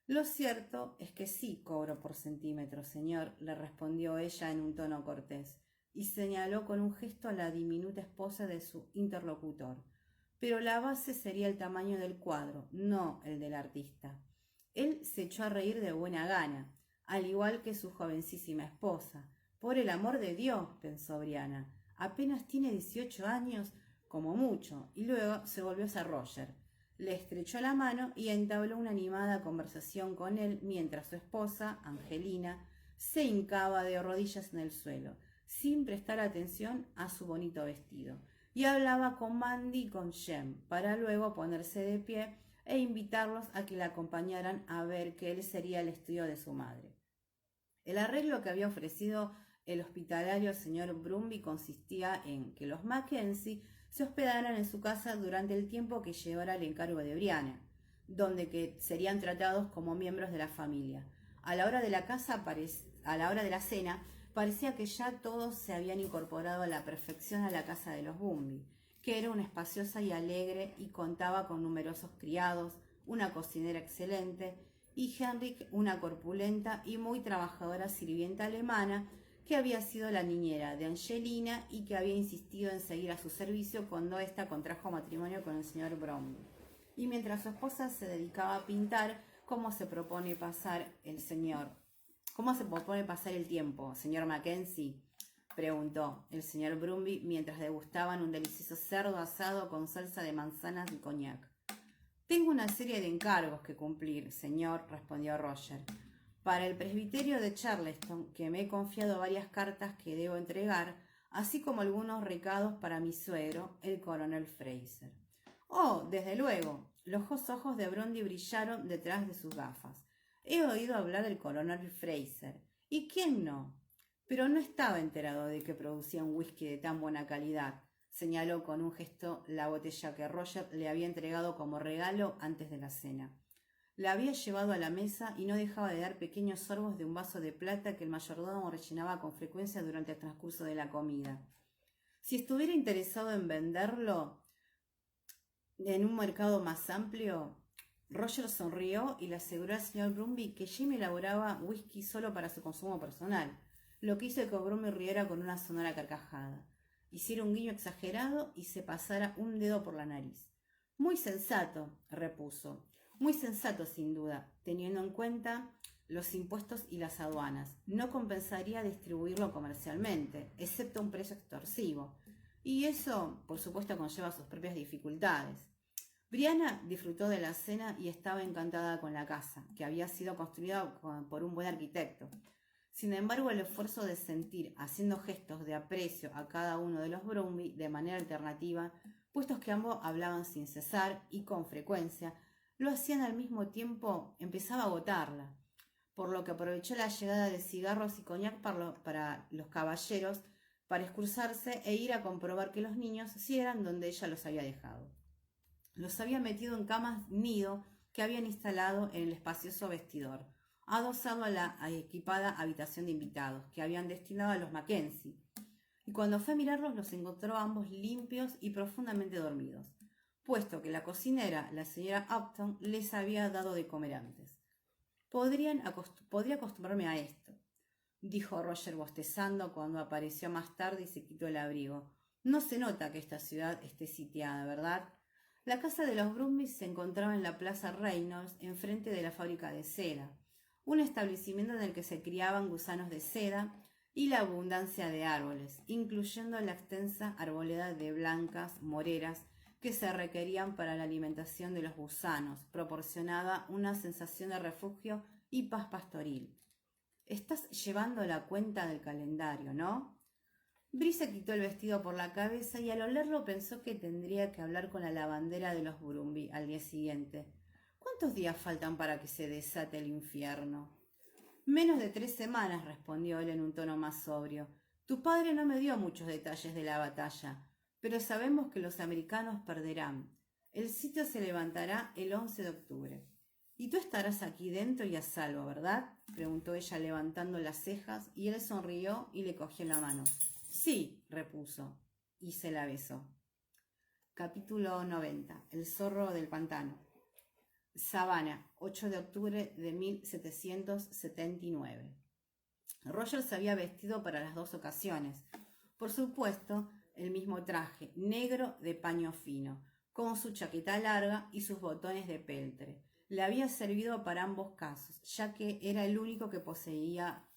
Lo cierto es que sí cobro por centímetro, señor, le respondió ella en un tono cortés, y señaló con un gesto a la diminuta esposa de su interlocutor. Pero la base sería el tamaño del cuadro, no el del artista. Él se echó a reír de buena gana, al igual que su jovencísima esposa. Por el amor de Dios, pensó Brianna, apenas tiene 18 años, como mucho, y luego se volvió hacia Roger. Le estrechó la mano y entabló una animada conversación con él mientras su esposa, Angelina, se hincaba de rodillas en el suelo, sin prestar atención a su bonito vestido, y hablaba con Mandy y con Jem, para luego ponerse de pie e invitarlos a que la acompañaran a ver que él sería el estudio de su madre. El arreglo que había ofrecido el hospitalario señor Brumby consistía en que los Mackenzie se hospedaran en su casa durante el tiempo que llevara el encargo de Brianna, donde que serían tratados como miembros de la familia. A la hora de la cena, parecía que ya todos se habían incorporado a la perfección a la casa de los Brumby, que era una espaciosa y alegre y contaba con numerosos criados, una cocinera excelente y Henrik, una corpulenta y muy trabajadora sirvienta alemana que había sido la niñera de Angelina y que había insistido en seguir a su servicio cuando ésta contrajo matrimonio con el señor Brumby. Y mientras su esposa se dedicaba a pintar, ¿cómo se propone pasar el tiempo, señor Mackenzie?, preguntó el señor Brumby mientras degustaban un delicioso cerdo asado con salsa de manzanas y coñac. Tengo una serie de encargos que cumplir, señor, respondió Roger. Para el presbiterio de Charleston, que me he confiado varias cartas que debo entregar, así como algunos recados para mi suegro, el coronel Fraser. Oh, desde luego. Los ojos de Brumby brillaron detrás de sus gafas. He oído hablar del coronel Fraser. ¿Y quién no? Pero no estaba enterado de que producía un whisky de tan buena calidad. señaló con un gesto la botella que Roger le había entregado como regalo antes de la cena. La había llevado a la mesa y no dejaba de dar pequeños sorbos de un vaso de plata que el mayordomo rellenaba con frecuencia durante el transcurso de la comida. Si estuviera interesado en venderlo en un mercado más amplio, Roger sonrió y le aseguró al señor Brumby que Jim elaboraba whisky solo para su consumo personal, lo que hizo que Brumby riera con una sonora carcajada, hiciera un guiño exagerado y se pasara un dedo por la nariz. Muy sensato, repuso. Muy sensato, sin duda, teniendo en cuenta los impuestos y las aduanas. No compensaría distribuirlo comercialmente, excepto a un precio extorsivo. Y eso, por supuesto, conlleva sus propias dificultades. Brianna disfrutó de la cena y estaba encantada con la casa, que había sido construida por un buen arquitecto. Sin embargo, el esfuerzo de sentir, haciendo gestos de aprecio a cada uno de los Brumby de manera alternativa, puestos que ambos hablaban sin cesar y con frecuencia, lo hacían al mismo tiempo, empezaba a agotarla, por lo que aprovechó la llegada de cigarros y coñac para los caballeros para excusarse e ir a comprobar que los niños sí eran donde ella los había dejado. Los había metido en camas nido que habían instalado en el espacioso vestidor, adosado a la equipada habitación de invitados que habían destinado a los Mackenzie, y cuando fue a mirarlos los encontró ambos limpios y profundamente dormidos, puesto que la cocinera, la señora Upton, les había dado de comer antes. Podría acostumbrarme a esto, dijo Roger bostezando cuando apareció más tarde y se quitó el abrigo. No se nota que esta ciudad esté sitiada, ¿verdad? La casa de los Brumby se encontraba en la Plaza Reynolds, enfrente de la fábrica de seda, un establecimiento en el que se criaban gusanos de seda y la abundancia de árboles, incluyendo la extensa arboleda de blancas moreras que se requerían para la alimentación de los gusanos, proporcionaba una sensación de refugio y paz pastoril. Estás llevando la cuenta del calendario, ¿no? Bree se quitó el vestido por la cabeza y al olerlo pensó que tendría que hablar con la lavandera de los Brumby al día siguiente. ¿Cuántos días faltan para que se desate el infierno? Menos de 3 semanas, respondió él en un tono más sobrio. Tu padre no me dio muchos detalles de la batalla, pero sabemos que los americanos perderán. El sitio se levantará el 11 de octubre. Y tú estarás aquí dentro y a salvo, ¿verdad? Preguntó ella levantando las cejas, y él sonrió y le cogió la mano. Sí, repuso, y se la besó. Capítulo 90. El zorro del pantano. Savannah, 8 de octubre de 1779. Roger se había vestido para las 2 ocasiones. Por supuesto, el mismo traje, negro de paño fino, con su chaqueta larga y sus botones de peltre. Le había servido para ambos casos, ya que era el único que poseía.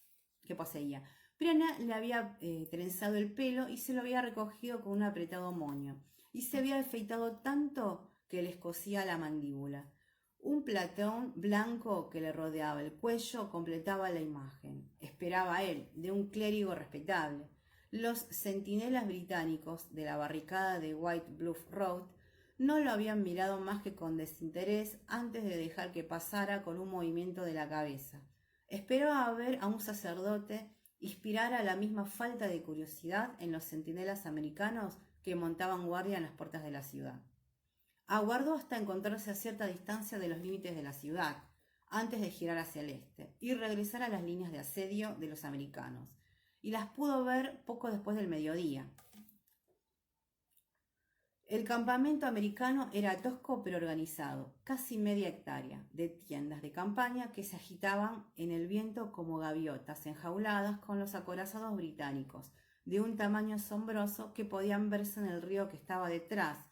Brianna le había trenzado el pelo y se lo había recogido con un apretado moño, y se había afeitado tanto que le escocía la mandíbula. Un platón blanco que le rodeaba el cuello completaba la imagen. Esperaba él, de un clérigo respetable. Los centinelas británicos de la barricada de White Bluff Road no lo habían mirado más que con desinterés antes de dejar que pasara con un movimiento de la cabeza. Esperaba ver a un sacerdote inspirar a la misma falta de curiosidad en los centinelas americanos que montaban guardia en las puertas de la ciudad. Aguardó hasta encontrarse a cierta distancia de los límites de la ciudad, antes de girar hacia el este, y regresar a las líneas de asedio de los americanos, y las pudo ver poco después del mediodía. El campamento americano era tosco pero organizado, casi media hectárea, de tiendas de campaña que se agitaban en el viento como gaviotas enjauladas con los acorazados británicos, de un tamaño asombroso que podían verse en el río que estaba detrás,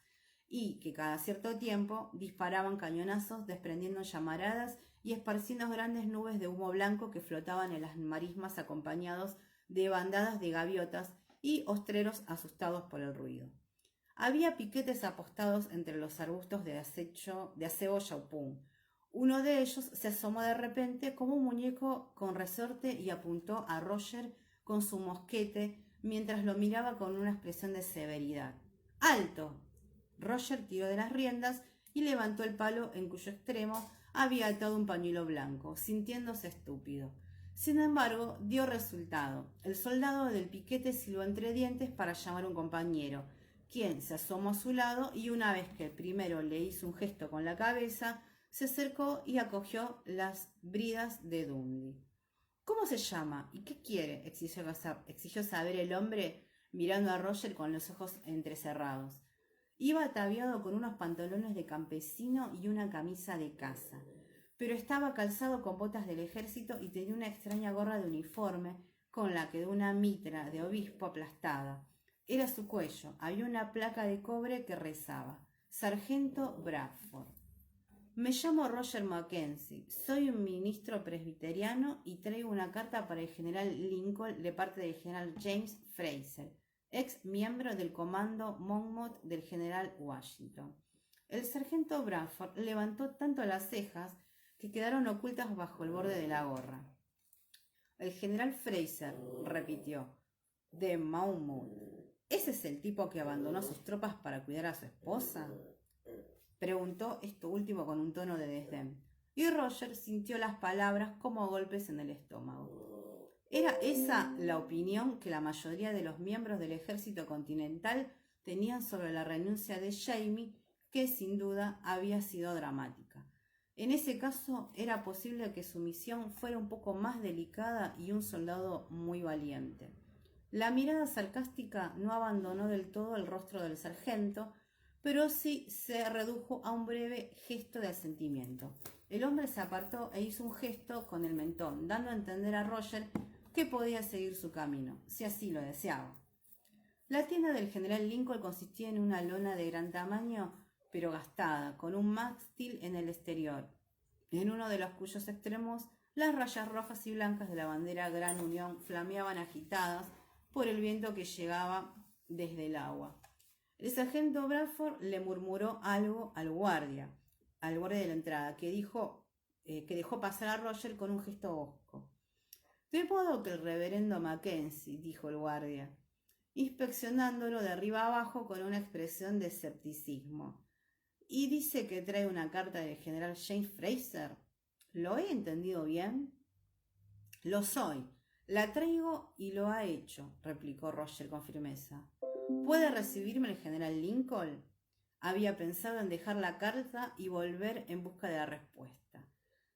y que cada cierto tiempo disparaban cañonazos desprendiendo llamaradas y esparciendo grandes nubes de humo blanco que flotaban en las marismas acompañados de bandadas de gaviotas y ostreros asustados por el ruido. Había piquetes apostados entre los arbustos de acebo yaupún. Uno de ellos se asomó de repente como un muñeco con resorte y apuntó a Roger con su mosquete mientras lo miraba con una expresión de severidad. ¡Alto! Roger tiró de las riendas y levantó el palo en cuyo extremo había atado un pañuelo blanco, sintiéndose estúpido. Sin embargo, dio resultado. El soldado del piquete silbó entre dientes para llamar a un compañero, quien se asomó a su lado y una vez que el primero le hizo un gesto con la cabeza, se acercó y acogió las bridas de Dundee. ¿Cómo se llama? ¿Y qué quiere? Exigió saber el hombre, mirando a Roger con los ojos entrecerrados. Iba ataviado con unos pantalones de campesino y una camisa de caza, pero estaba calzado con botas del ejército y tenía una extraña gorra de uniforme con la que de una mitra de obispo aplastada. Era su cuello. Había una placa de cobre que rezaba: Sargento Bradford. Me llamo Roger Mackenzie, soy un ministro presbiteriano y traigo una carta para el general Lincoln de parte del general James Fraser, ex miembro del comando Monmouth del general Washington. El sargento Bradford levantó tanto las cejas que quedaron ocultas bajo el borde de la gorra. El general Fraser, repitió, de Monmouth. ¿Ese es el tipo que abandonó sus tropas para cuidar a su esposa? Preguntó esto último con un tono de desdén, y Roger sintió las palabras como golpes en el estómago. Era esa la opinión que la mayoría de los miembros del ejército continental tenían sobre la renuncia de Jamie, que sin duda había sido dramática. En ese caso era posible que su misión fuera un poco más delicada y un soldado muy valiente. La mirada sarcástica no abandonó del todo el rostro del sargento, pero sí se redujo a un breve gesto de asentimiento. El hombre se apartó e hizo un gesto con el mentón, dando a entender a Roger que podía seguir su camino, si así lo deseaba. La tienda del general Lincoln consistía en una lona de gran tamaño, pero gastada, con un mástil en el exterior, en uno de los cuyos extremos las rayas rojas y blancas de la bandera Gran Unión flameaban agitadas por el viento que llegaba desde el agua. El sargento Bradford le murmuró algo al guardia de la entrada, que dejó pasar a Roger con un gesto hosco. De modo que el reverendo Mackenzie, dijo el guardia, inspeccionándolo de arriba abajo con una expresión de escepticismo. ¿Y dice que trae una carta del general James Fraser? ¿Lo he entendido bien? Lo soy. La traigo y lo ha hecho, replicó Roger con firmeza. ¿Puede recibirme el general Lincoln? Había pensado en dejar la carta y volver en busca de la respuesta,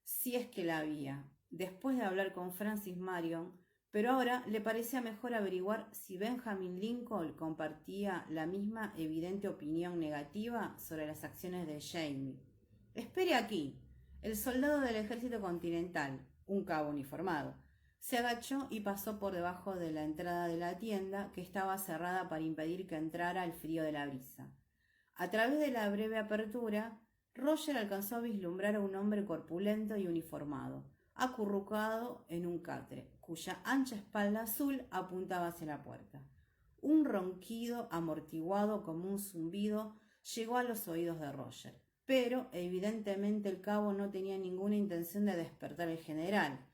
si es que la había, después de hablar con Francis Marion, pero ahora le parecía mejor averiguar si Benjamin Lincoln compartía la misma evidente opinión negativa sobre las acciones de Jamie. Espere aquí. El soldado del ejército continental, un cabo uniformado, se agachó y pasó por debajo de la entrada de la tienda, que estaba cerrada para impedir que entrara el frío de la brisa. A través de la breve apertura, Roger alcanzó a vislumbrar a un hombre corpulento y uniformado, acurrucado en un catre, cuya ancha espalda azul apuntaba hacia la puerta. Un ronquido amortiguado como un zumbido llegó a los oídos de Roger, pero evidentemente el cabo no tenía ninguna intención de despertar al general,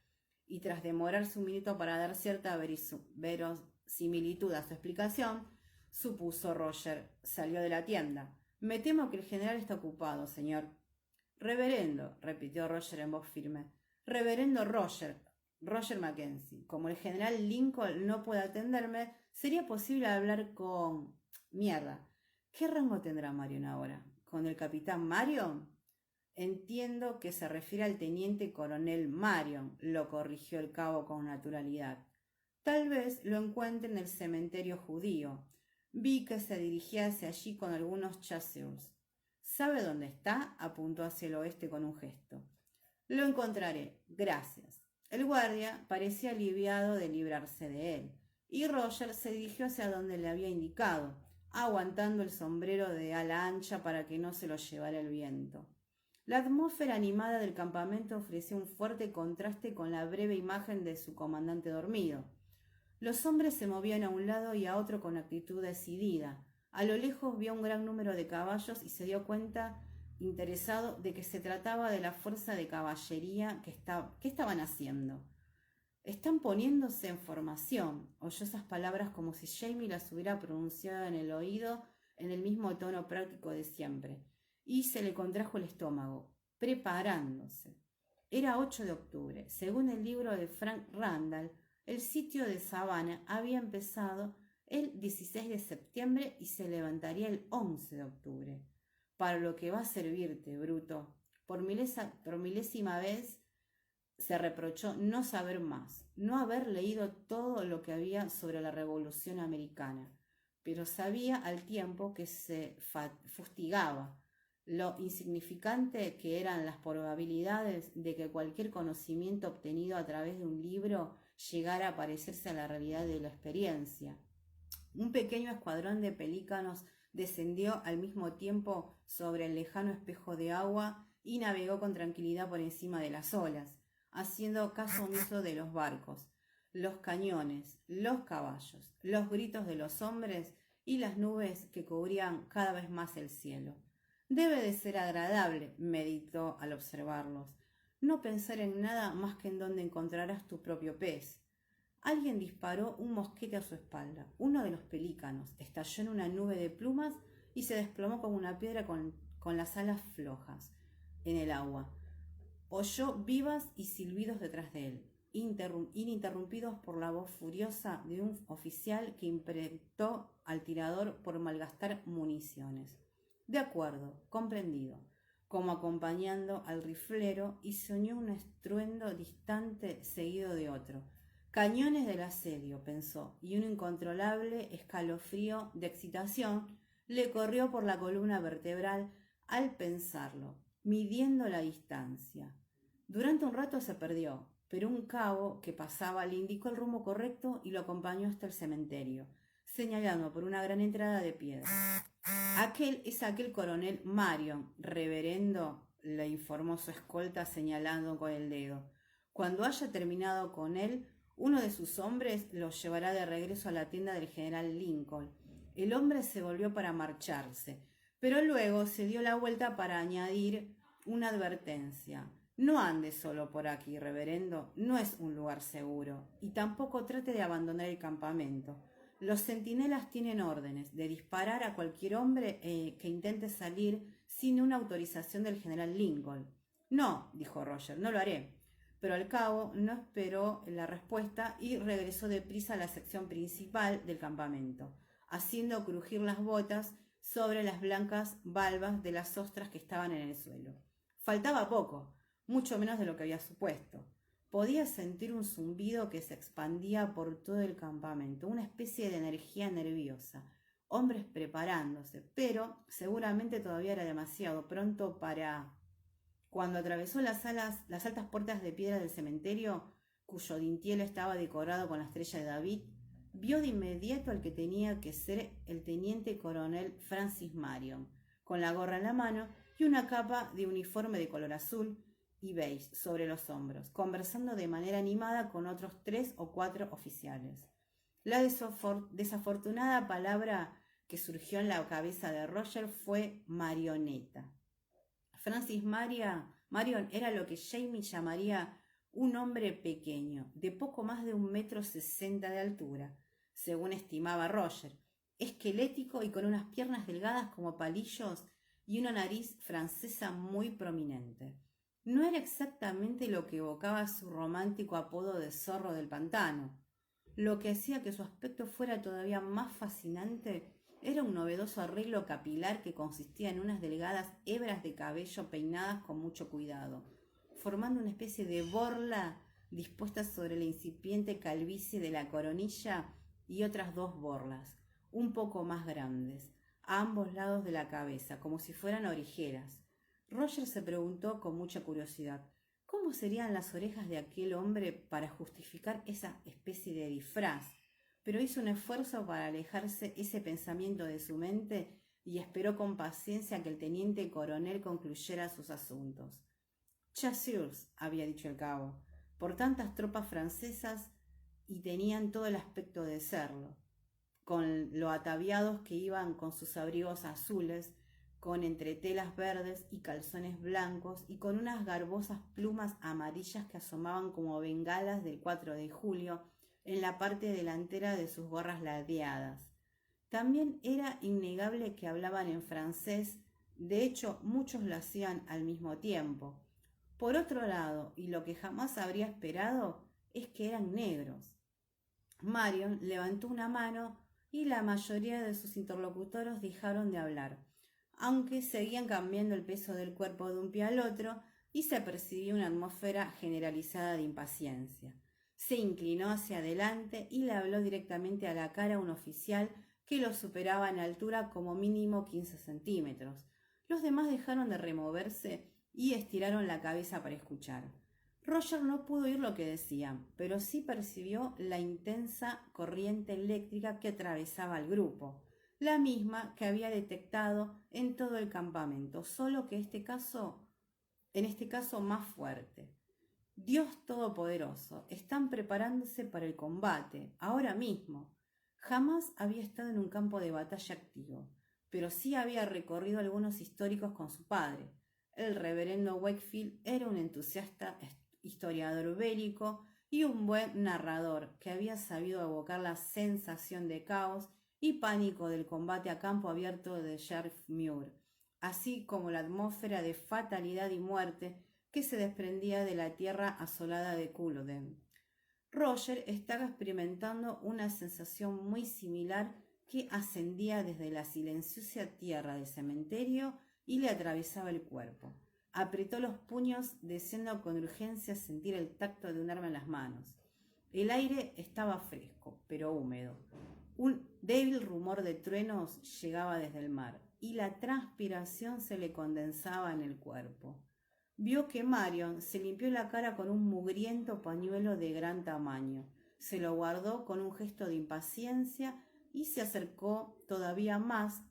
y tras demorarse un minuto para dar cierta verosimilitud a su explicación, supuso Roger, salió de la tienda. Me temo que el general está ocupado, señor. Reverendo, repitió Roger en voz firme. Reverendo Roger Mackenzie. Como el general Lincoln no puede atenderme, ¿sería posible hablar con... Mierda. ¿Qué rango tendrá Marion ahora? ¿Con el capitán Marion? Entiendo que se refiere al teniente coronel Marion, lo corrigió el cabo con naturalidad. Tal vez lo encuentre en el cementerio judío. Vi que se dirigía hacia allí con algunos chasseurs. ¿Sabe dónde está? Apuntó hacia el oeste con un gesto. Lo encontraré. Gracias. El guardia parecía aliviado de librarse de él, y Roger se dirigió hacia donde le había indicado, aguantando el sombrero de ala ancha para que no se lo llevara el viento. La atmósfera animada del campamento ofrecía un fuerte contraste con la breve imagen de su comandante dormido. Los hombres se movían a un lado y a otro con actitud decidida. A lo lejos vio un gran número de caballos y se dio cuenta, interesado, de que se trataba de la fuerza de caballería que estaban haciendo. Están poniéndose en formación. Oyó esas palabras como si Jamie las hubiera pronunciado en el oído en el mismo tono práctico de siempre. Y se le contrajo el estómago, preparándose. Era 8 de octubre. Según el libro de Frank Randall, el sitio de Savannah había empezado el 16 de septiembre y se levantaría el 11 de octubre. Para lo que va a servirte, bruto. Por milésima vez se reprochó no saber más, no haber leído todo lo que había sobre la Revolución Americana, pero sabía al tiempo que se fustigaba lo insignificante que eran las probabilidades de que cualquier conocimiento obtenido a través de un libro llegara a parecerse a la realidad de la experiencia. Un pequeño escuadrón de pelícanos descendió al mismo tiempo sobre el lejano espejo de agua y navegó con tranquilidad por encima de las olas, haciendo caso omiso de los barcos, los cañones, los caballos, los gritos de los hombres y las nubes que cubrían cada vez más el cielo. Debe de ser agradable, meditó al observarlos, no pensar en nada más que en dónde encontrarás tu propio pez. Alguien disparó un mosquete a su espalda. Uno de los pelícanos estalló en una nube de plumas y se desplomó como una piedra con las alas flojas en el agua. Oyó vivas y silbidos detrás de él, ininterrumpidos por la voz furiosa de un oficial que impregnó al tirador por malgastar municiones. De acuerdo, comprendido, como acompañando al riflero, y se oyó un estruendo distante seguido de otro. Cañones del asedio, pensó, y un incontrolable escalofrío de excitación le corrió por la columna vertebral al pensarlo, midiendo la distancia. Durante un rato se perdió, pero un cabo que pasaba le indicó el rumbo correcto y lo acompañó hasta el cementerio, señalando por una gran entrada de piedra. Aquel coronel Marion, reverendo, le informó su escolta señalando con el dedo. Cuando haya terminado con él, uno de sus hombres lo llevará de regreso a la tienda del general Lincoln. El hombre se volvió para marcharse, pero luego se dio la vuelta para añadir una advertencia. No ande solo por aquí, reverendo, no es un lugar seguro, y tampoco trate de abandonar el campamento. Los centinelas tienen órdenes de disparar a cualquier hombre que intente salir sin una autorización del general Lincoln. No, dijo Roger, no lo haré. Pero al cabo no esperó la respuesta y regresó deprisa a la sección principal del campamento, haciendo crujir las botas sobre las blancas valvas de las ostras que estaban en el suelo. Faltaba poco, mucho menos de lo que había supuesto. Podía sentir un zumbido que se expandía por todo el campamento, una especie de energía nerviosa, hombres preparándose, pero seguramente todavía era demasiado pronto para... Cuando atravesó las altas puertas de piedra del cementerio, cuyo dintel estaba decorado con la estrella de David, vio de inmediato al que tenía que ser el teniente coronel Francis Marion, con la gorra en la mano y una capa de uniforme de color azul y beige sobre los hombros, conversando de manera animada con otros 3 o 4 oficiales. La desafortunada palabra que surgió en la cabeza de Roger fue marioneta. Francis Marion era lo que Jamie llamaría un hombre pequeño, de poco más de 1,60 m de altura, según estimaba Roger, esquelético y con unas piernas delgadas como palillos y una nariz francesa muy prominente. No era exactamente lo que evocaba su romántico apodo de zorro del pantano. Lo que hacía que su aspecto fuera todavía más fascinante era un novedoso arreglo capilar que consistía en unas delgadas hebras de cabello peinadas con mucho cuidado, formando una especie de borla dispuesta sobre la incipiente calvicie de la coronilla y otras 2 borlas, un poco más grandes, a ambos lados de la cabeza, como si fueran orejeras. Roger se preguntó con mucha curiosidad, ¿cómo serían las orejas de aquel hombre para justificar esa especie de disfraz? Pero hizo un esfuerzo para alejarse ese pensamiento de su mente y esperó con paciencia que el teniente coronel concluyera sus asuntos. Chasseurs, había dicho el cabo, por tantas tropas francesas, y tenían todo el aspecto de serlo, con lo ataviados que iban con sus abrigos azules, con entretelas verdes y calzones blancos, y con unas garbosas plumas amarillas que asomaban como bengalas del 4 de julio, en la parte delantera de sus gorras ladeadas. También era innegable que hablaban en francés, de hecho muchos lo hacían al mismo tiempo. Por otro lado, y lo que jamás habría esperado, es que eran negros. Marion levantó una mano y la mayoría de sus interlocutores dejaron de hablar, aunque seguían cambiando el peso del cuerpo de un pie al otro y se percibía una atmósfera generalizada de impaciencia. Se inclinó hacia adelante y le habló directamente a la cara a un oficial que lo superaba en altura como mínimo 15 centímetros. Los demás dejaron de removerse y estiraron la cabeza para escuchar. Roger no pudo oír lo que decían, pero sí percibió la intensa corriente eléctrica que atravesaba al grupo, la misma que había detectado en todo el campamento, solo que en este caso más fuerte. Dios Todopoderoso, están preparándose para el combate, ahora mismo. Jamás había estado en un campo de batalla activo, pero sí había recorrido algunos históricos con su padre. El reverendo Wakefield era un entusiasta historiador bélico y un buen narrador que había sabido evocar la sensación de caos y pánico del combate a campo abierto de Sheriff Muir, así como la atmósfera de fatalidad y muerte que se desprendía de la tierra asolada de Culloden. Roger estaba experimentando una sensación muy similar que ascendía desde la silenciosa tierra del cementerio y le atravesaba el cuerpo. Apretó los puños, deseando con urgencia sentir el tacto de un arma en las manos. El aire estaba fresco, pero húmedo. Un débil rumor de truenos llegaba desde el mar, y la transpiración se le condensaba en el cuerpo. Vio que Marion se limpió la cara con un mugriento pañuelo de gran tamaño. Se lo guardó con un gesto de impaciencia y se acercó todavía más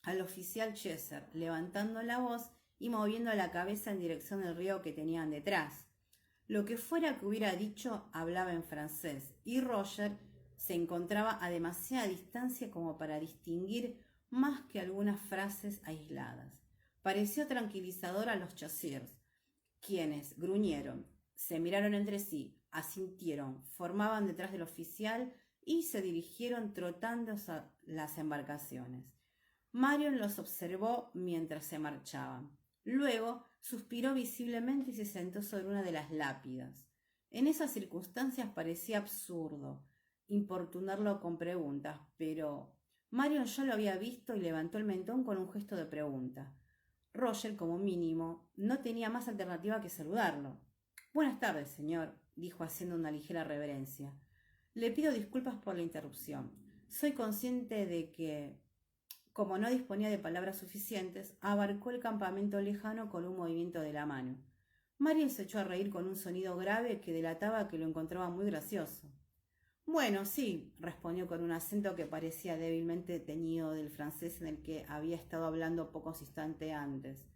al oficial Chesser, levantando la voz y moviendo la cabeza en dirección del río que tenían detrás. Lo que fuera que hubiera dicho hablaba en francés, y Roger se encontraba a demasiada distancia como para distinguir más que algunas frases aisladas. Pareció tranquilizador a los chasseurs, quienes gruñeron, se miraron entre sí, asintieron, formaban detrás del oficial y se dirigieron trotando a las embarcaciones. Marion los observó mientras se marchaban. Luego suspiró visiblemente y se sentó sobre una de las lápidas. En esas circunstancias parecía absurdo importunarlo con preguntas, pero Marion ya lo había visto y levantó el mentón con un gesto de pregunta. Roger, como mínimo, no tenía más alternativa que saludarlo. «Buenas tardes, señor», dijo haciendo una ligera reverencia. «Le pido disculpas por la interrupción. Soy consciente de que, como no disponía de palabras suficientes, abarcó el campamento lejano con un movimiento de la mano». Marion se echó a reír con un sonido grave que delataba que lo encontraba muy gracioso. «Bueno, sí», respondió con un acento que parecía débilmente teñido del francés en el que había estado hablando pocos instantes antes.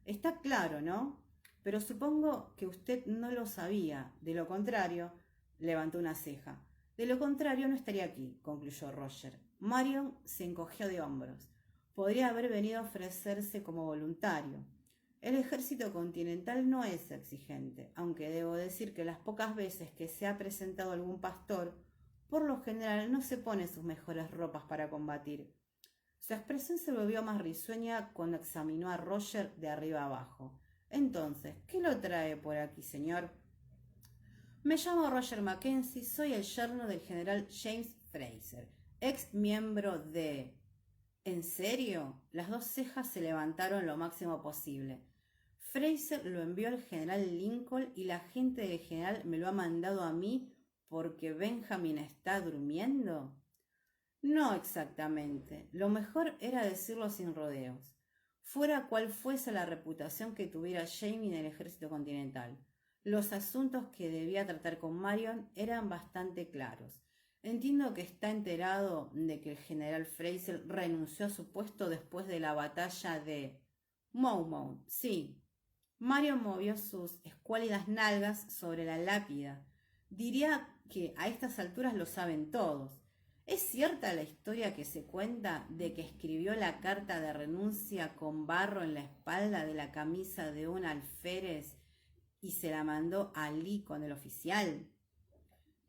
«Está claro, ¿no? Pero supongo que usted no lo sabía. De lo contrario», levantó una ceja. «De lo contrario no estaría aquí», concluyó Roger. Marion se encogió de hombros. Podría haber venido a ofrecerse como voluntario. El ejército continental no es exigente, aunque debo decir que las pocas veces que se ha presentado algún pastor, por lo general no se pone sus mejores ropas para combatir. Su expresión se volvió más risueña cuando examinó a Roger de arriba abajo. «Entonces, ¿qué lo trae por aquí, señor?» «Me llamo Roger Mackenzie, soy el yerno del general James Fraser, ex miembro de...» «¿En serio?» Las dos cejas se levantaron lo máximo posible. «Fraser lo envió al general Lincoln y la gente del general me lo ha mandado a mí porque Benjamin está durmiendo». «No exactamente. Lo mejor era decirlo sin rodeos. Fuera cual fuese la reputación que tuviera Jamie en el ejército continental. Los asuntos que debía tratar con Marion eran bastante claros. Entiendo que está enterado de que el general Fraser renunció a su puesto después de la batalla de Monmouth. Sí». Marion movió sus escuálidas nalgas sobre la lápida. «Diría que a estas alturas lo saben todos. ¿Es cierta la historia que se cuenta de que escribió la carta de renuncia con barro en la espalda de la camisa de un alférez y se la mandó a Lee con el oficial?»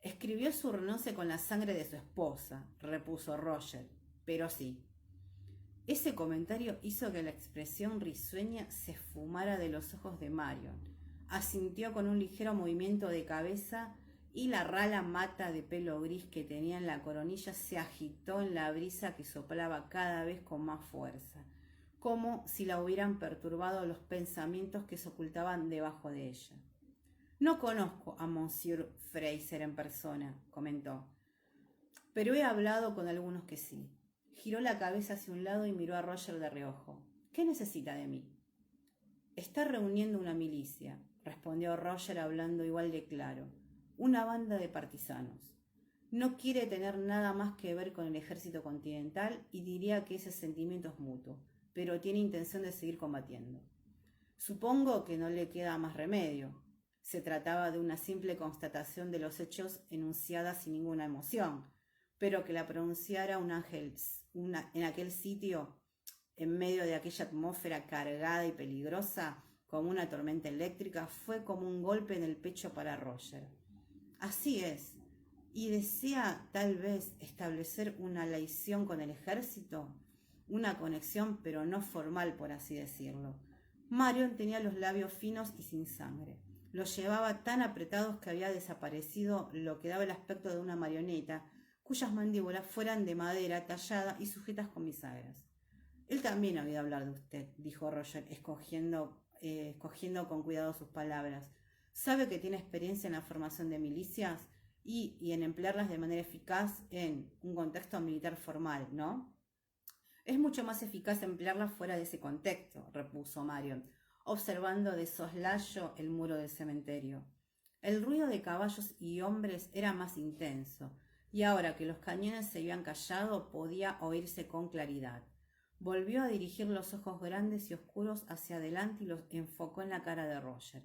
«Escribió su renuncia con la sangre de su esposa», repuso Roger. «Pero sí». Ese comentario hizo que la expresión risueña se esfumara de los ojos de Marion. Asintió con un ligero movimiento de cabeza y la rala mata de pelo gris que tenía en la coronilla se agitó en la brisa que soplaba cada vez con más fuerza, como si la hubieran perturbado los pensamientos que se ocultaban debajo de ella. No conozco a Monsieur Fraser en persona, comentó, pero he hablado con algunos que sí. Giró la cabeza hacia un lado y miró a Roger de reojo. ¿Qué necesita de mí? Está reuniendo una milicia, respondió Roger hablando igual de claro. Una banda de partisanos. No quiere tener nada más que ver con el ejército continental y diría que ese sentimiento es mutuo, pero tiene intención de seguir combatiendo. Supongo que no le queda más remedio. Se trataba de una simple constatación de los hechos enunciada sin ninguna emoción, pero que la pronunciara un ángel en aquel sitio, en medio de aquella atmósfera cargada y peligrosa, como una tormenta eléctrica, fue como un golpe en el pecho para Roger. Así es. ¿Y desea tal vez establecer una liaison con el ejército? Una conexión, pero no formal, por así decirlo. Marion tenía los labios finos y sin sangre. Los llevaba tan apretados que había desaparecido lo que daba el aspecto de una marioneta, cuyas mandíbulas fueran de madera tallada y sujetas con bisagras. Él también ha oído hablar de usted, dijo Roger, escogiendo con cuidado sus palabras. Sabe que tiene experiencia en la formación de milicias y en emplearlas de manera eficaz en un contexto militar formal, ¿no? Es mucho más eficaz emplearlas fuera de ese contexto, repuso Marion, observando de soslayo el muro del cementerio. El ruido de caballos y hombres era más intenso, y ahora que los cañones se habían callado podía oírse con claridad. Volvió a dirigir los ojos grandes y oscuros hacia adelante y los enfocó en la cara de Roger.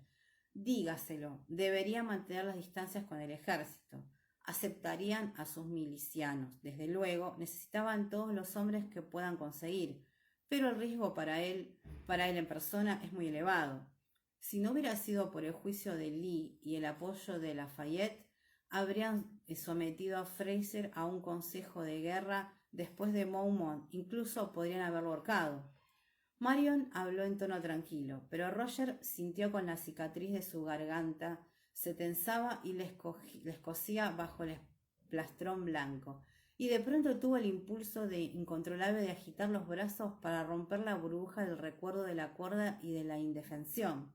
Dígaselo, debería mantener las distancias con el ejército. Aceptarían a sus milicianos. Desde luego, necesitaban todos los hombres que puedan conseguir, pero el riesgo para él en persona, es muy elevado. Si no hubiera sido por el juicio de Lee y el apoyo de Lafayette, habrían sometido a Fraser a un consejo de guerra después de Beaumont, incluso podrían haberlo ahorcado. Marion habló en tono tranquilo, pero Roger sintió con la cicatriz de su garganta, se tensaba y le escocía bajo el plastrón blanco, y de pronto tuvo el impulso incontrolable de agitar los brazos para romper la burbuja del recuerdo de la cuerda y de la indefensión.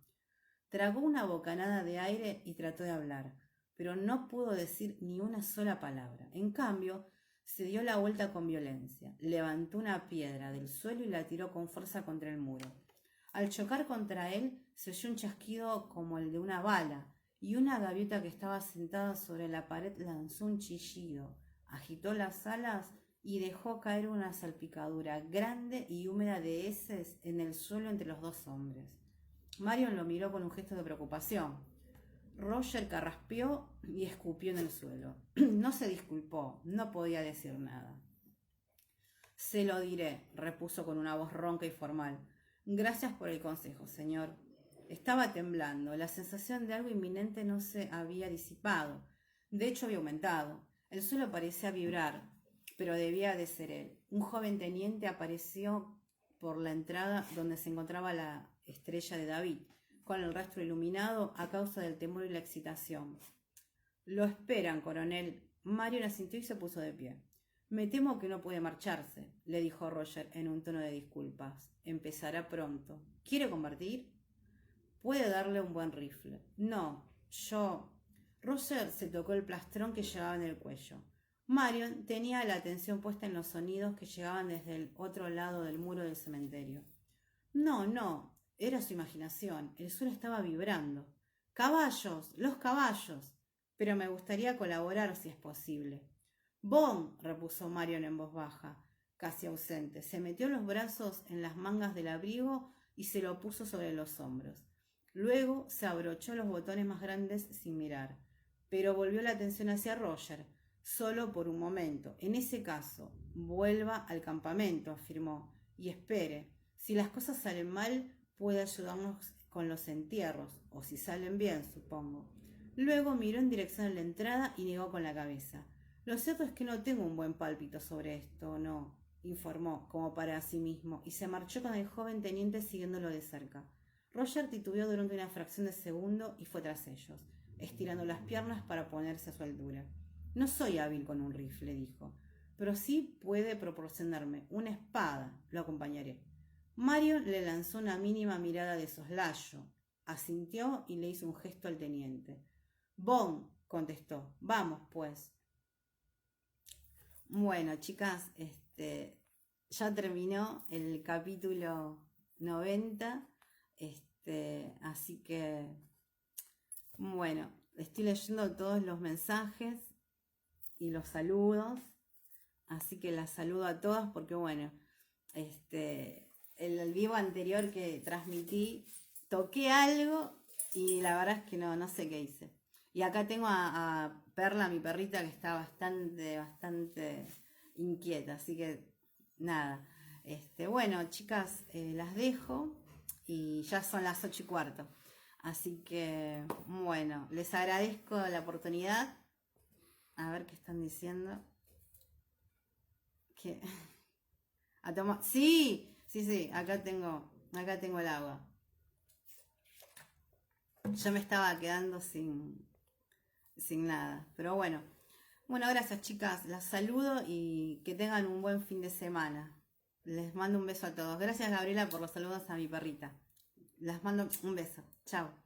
Tragó una bocanada de aire y trató de hablar, pero no pudo decir ni una sola palabra. En cambio, se dio la vuelta con violencia, levantó una piedra del suelo y la tiró con fuerza contra el muro. Al chocar contra él, se oyó un chasquido como el de una bala, y una gaviota que estaba sentada sobre la pared lanzó un chillido, agitó las alas y dejó caer una salpicadura grande y húmeda de heces en el suelo entre los dos hombres. Marion lo miró con un gesto de preocupación. Roger carraspeó y escupió en el suelo. No se disculpó, no podía decir nada. Se lo diré, repuso con una voz ronca y formal. Gracias por el consejo, señor. Estaba temblando, la sensación de algo inminente no se había disipado. De hecho, había aumentado. El suelo parecía vibrar, pero debía de ser él. Un joven teniente apareció por la entrada donde se encontraba la estrella de David, con el rostro iluminado a causa del temor y la excitación. Lo esperan, coronel. Marion asintió y se puso de pie. Me temo que no puede marcharse, le dijo Roger en un tono de disculpas. Empezará pronto. ¿Quiere combatir? Puede darle un buen rifle. No, yo... Roger se tocó el plastrón que llevaba en el cuello. Marion tenía la atención puesta en los sonidos que llegaban desde el otro lado del muro del cementerio. No, era su imaginación. El suelo estaba vibrando. ¡Caballos! ¡Los caballos! Pero me gustaría colaborar si es posible. ¡Bon! Repuso Marion en voz baja, casi ausente. Se metió los brazos en las mangas del abrigo y se lo puso sobre los hombros. Luego se abrochó los botones más grandes sin mirar, pero volvió la atención hacia Roger, solo por un momento. En ese caso, vuelva al campamento, afirmó, y espere. Si las cosas salen mal, puede ayudarnos con los entierros, o si salen bien, supongo. Luego miró en dirección a la entrada y negó con la cabeza. Lo cierto es que no tengo un buen pálpito sobre esto, no, informó, como para sí mismo, y se marchó con el joven teniente siguiéndolo de cerca. Roger titubeó durante una fracción de segundo y fue tras ellos. estirando las piernas para ponerse a su altura. No soy hábil con un rifle, dijo, pero sí puede proporcionarme una espada. Lo acompañaré. Marion le lanzó una mínima mirada de soslayo, asintió y le hizo un gesto al teniente. Bon, contestó, vamos pues. Bueno, chicas, ya terminó el capítulo 90, así que, bueno, estoy leyendo todos los mensajes y los saludos, así que las saludo a todas porque, bueno, el vivo anterior que transmití, toqué algo y la verdad es que no sé qué hice. Y acá tengo a Perla, mi perrita, que está bastante inquieta, así que nada. Bueno, chicas, las dejo y ya son las 8:15. Así que, bueno, les agradezco la oportunidad. A ver qué están diciendo. ¿Qué? A tomar. Sí, acá tengo el agua. Yo me estaba quedando sin nada, pero bueno, gracias chicas, las saludo y que tengan un buen fin de semana. Les mando un beso a todos. Gracias Gabriela por los saludos a mi perrita. Les mando un beso. Chao.